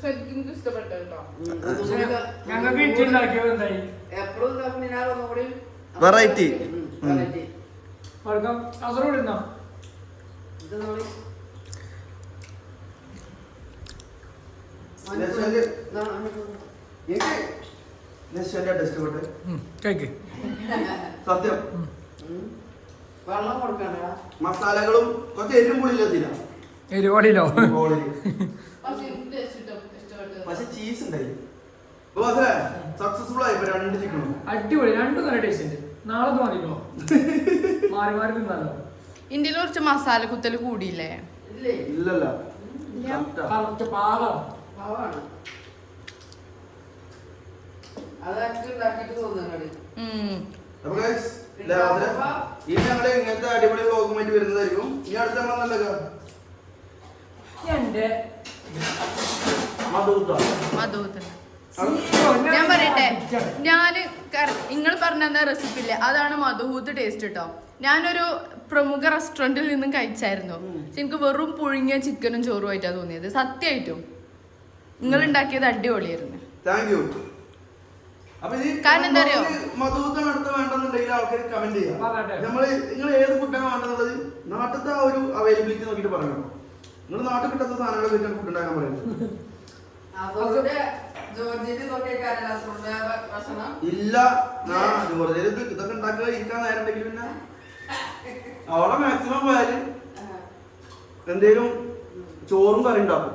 Speaker 3: ശരിക്കും എനിക്ക് ഇഷ്ടപ്പെട്ടു കേട്ടോ
Speaker 1: ഞങ്ങൾക്ക് ഇച്ചുണ്ടാക്കിയത് എന്തായി
Speaker 4: എപ്പോഴും ഒന്നുകൂടി
Speaker 2: വെറൈറ്റി
Speaker 1: വെൽക്കം കാസർഗോഡ് ഇരുന്നോ
Speaker 4: ഇത് നമ്മള്
Speaker 1: കഴിക്ക്
Speaker 2: സത്യം
Speaker 4: വെള്ളം കൊടുക്കണ്ട
Speaker 2: മസാലകളും കുറച്ച് എരിവും പുളിയില്ല
Speaker 1: എരിവാടിയിലോ
Speaker 3: പക്ഷെ എനിക്ക് ടേസ്റ്റ് ഇഷ്ടപ്പെട്ടു
Speaker 2: പക്ഷെ ചീസ് ഉണ്ടായി സക്സസ്ഫുൾ ആയി രണ്ട് ചിക്കനും
Speaker 1: അടിപൊളി രണ്ടും നല്ല ടേസ്റ്റ് ഉണ്ട് നാളെ തോന്നിക്കോ മാറി മാറി തിന്നാലോ
Speaker 3: ഇന്ത്യയിൽ കുറച്ച് മസാല കുത്തൽ കൂടിയില്ലേ
Speaker 4: ഇല്ലേ
Speaker 2: ഇല്ലല്ല
Speaker 1: കറക്റ്റ് പാകം
Speaker 4: പാവാണ് അതൊക്കെ ഉണ്ടാക്കിട്ട് തോന്നുന്നുണ്ട്
Speaker 2: അപ്പൊ guys, ഇനി ഞങ്ങള് ഇങ്ങനത്തെ അടിപൊളി വ്ലോഗുമായിട്ട് വരുന്നതായിരിക്കും ഇനി അടുത്ത നമ്മളെന്താ
Speaker 1: എന്റെ
Speaker 3: മധുത്തിന് ഞാൻ പറയട്ടെ ഞാന് നിങ്ങൾ പറഞ്ഞ റെസിപ്പി ഇല്ലേ അതാണ് മധുഹൂത്ത് ടേസ്റ്റ് കേട്ടോ ഞാനൊരു പ്രമുഖ റെസ്റ്റോറന്റിൽ നിന്നും കഴിച്ചായിരുന്നു പക്ഷെ എനിക്ക് വെറും പുഴുങ്ങിയ ചിക്കനും ചോറും ആയിട്ടാണ് തോന്നിയത് സത്യമായിട്ടും നിങ്ങൾ ഉണ്ടാക്കിയത് അടിപൊളിയായിരുന്നു
Speaker 2: താങ്ക് യു അപ്പൊ ഈ
Speaker 3: കാരണം എന്താ അറിയോ?
Speaker 2: മധുഹൂത്താണ് അടുത്ത വേണ്ടെന്നുണ്ടെങ്കിൽ ആൾക്കാർ കമന്റ് ചെയ്യാം
Speaker 1: പറഞ്ഞോട്ടെ.
Speaker 2: നിങ്ങൾ ഏത് ഫുഡാണ് വേണ്ടത് നാട്ടിലത്തെ ആ ഒരു അവൈലബിലിറ്റി നോക്കിയിട്ട് പറയണം നിങ്ങൾ നാട്ടിൽ കിട്ടാത്ത സാധനങ്ങൾ വെച്ചാണ് ഫുഡ് ഉണ്ടാക്കാൻ പറയുന്നത്
Speaker 4: അതുകൊണ്ട് ജോർജിന്റെ ഭക്ഷണം
Speaker 2: ഇല്ല ഇതൊക്കെ ഉണ്ടാക്കുക ഇരിക്കാൻ നേരം ഉണ്ടെങ്കിൽ പിന്നെ അവിടെ മാക്സിമം പോയാല് എന്തേലും ചോറും കറി ഉണ്ടാക്കും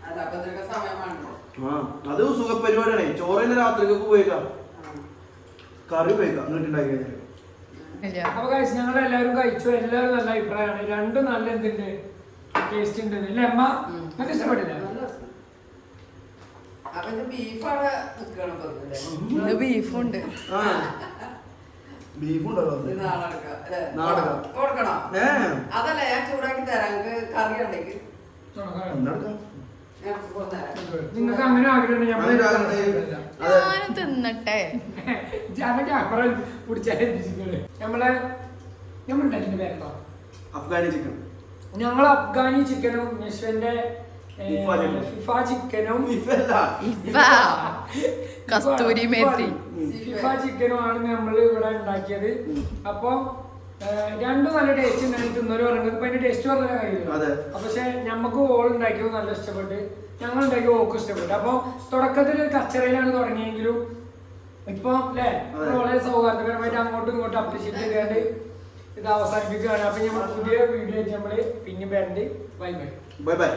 Speaker 4: അല്ല അപ്പൊ ഇതൊക്കെ സമയമാണല്ലോ
Speaker 2: അത് സുഖപരിപാടിയാണ് ചോറിന് രാത്രിക്കൊക്കെ പോയേക്കാം കറി പോയേക്കാം വീട്ടുണ്ടാക്കി കഴിഞ്ഞാൽ
Speaker 1: അപ്പൊ കഴിച്ച് ഞങ്ങൾ എല്ലാവരും കഴിച്ചു എല്ലാവരും നല്ല അഭിപ്രായമാണ് രണ്ടും നല്ല എന്തുണ്ട് ടേസ്റ്റ് ഉണ്ട് അല്ലേ അമ്മ നിങ്ങൾക്ക് ഇഷ്ടപ്പെട്ടില്ല
Speaker 4: അപ്പൊ ഇത് ബീഫാണ് നിക്കണം
Speaker 3: ബീഫുണ്ട്
Speaker 2: ബീഫ് ഉണ്ടല്ലോ
Speaker 4: ഇത് നാളെ എടുക്കാം, അല്ലേ?
Speaker 2: നാളെ എടുക്കാം.
Speaker 4: കൊടുക്കണോ?
Speaker 2: ഏ
Speaker 4: അതല്ല ഞാൻ ചൂടാക്കി തരാം. നിങ്ങൾക്ക് കറി ഉണ്ടെങ്കിൽ
Speaker 2: എന്താ
Speaker 4: ഞാൻ കൊണ്ടുതരാം.
Speaker 1: നിങ്ങൾക്ക് അങ്ങനെ ആഗ്രഹം
Speaker 3: ഞാനും തിന്നട്ടെ.
Speaker 1: നമ്മളുണ്ടാക്കിന്റെ പേരെന്താ?
Speaker 2: അഫ്ഗാനി ചിക്കൻ
Speaker 1: ഞങ്ങൾ അഫ്ഗാനി ചിക്കനും യശ്വന്റെ ഫിഫ ചിക്കനും
Speaker 3: വാ, കസ്തൂരി മേത്തി.
Speaker 1: ഫിഫ ചിക്കനും ആണ് നമ്മൾ ഇവിടെ ഉണ്ടാക്കിയത്. അപ്പൊ രണ്ടും നല്ല ടേസ്റ്റ് ഉണ്ടായിരുന്നു. തിന്നൊരു പറഞ്ഞു ഇപ്പൊ അതിന്റെ ടേസ്റ്റ് പറഞ്ഞാൽ കഴിയില്ല. പക്ഷെ ഞമ്മക്ക് ഓൾ ഉണ്ടാക്കിയത് നല്ല ഇഷ്ടപ്പെട്ട്, ഞങ്ങൾ ഉണ്ടാക്കിയ ഓക്കും ഇഷ്ടപ്പെട്ടു. അപ്പൊ തുടക്കത്തിൽ ഒരു കച്ചറയിലാണ് തുടങ്ങിയെങ്കിലും ഇപ്പൊ അല്ലെ വളരെ സൗഹാർദ്ദപരമായിട്ട് അങ്ങോട്ടും ഇങ്ങോട്ടും അപ്രീഷിയേറ്റ് ചെയ്തുകൊണ്ട് ഇത് അവസാനിപ്പിക്കുകയാണ്. അപ്പൊ നമ്മൾ പുതിയ വീഡിയോ നമ്മള് പിന്നെ വരണ്ട്. Bye bye.
Speaker 2: Bye bye.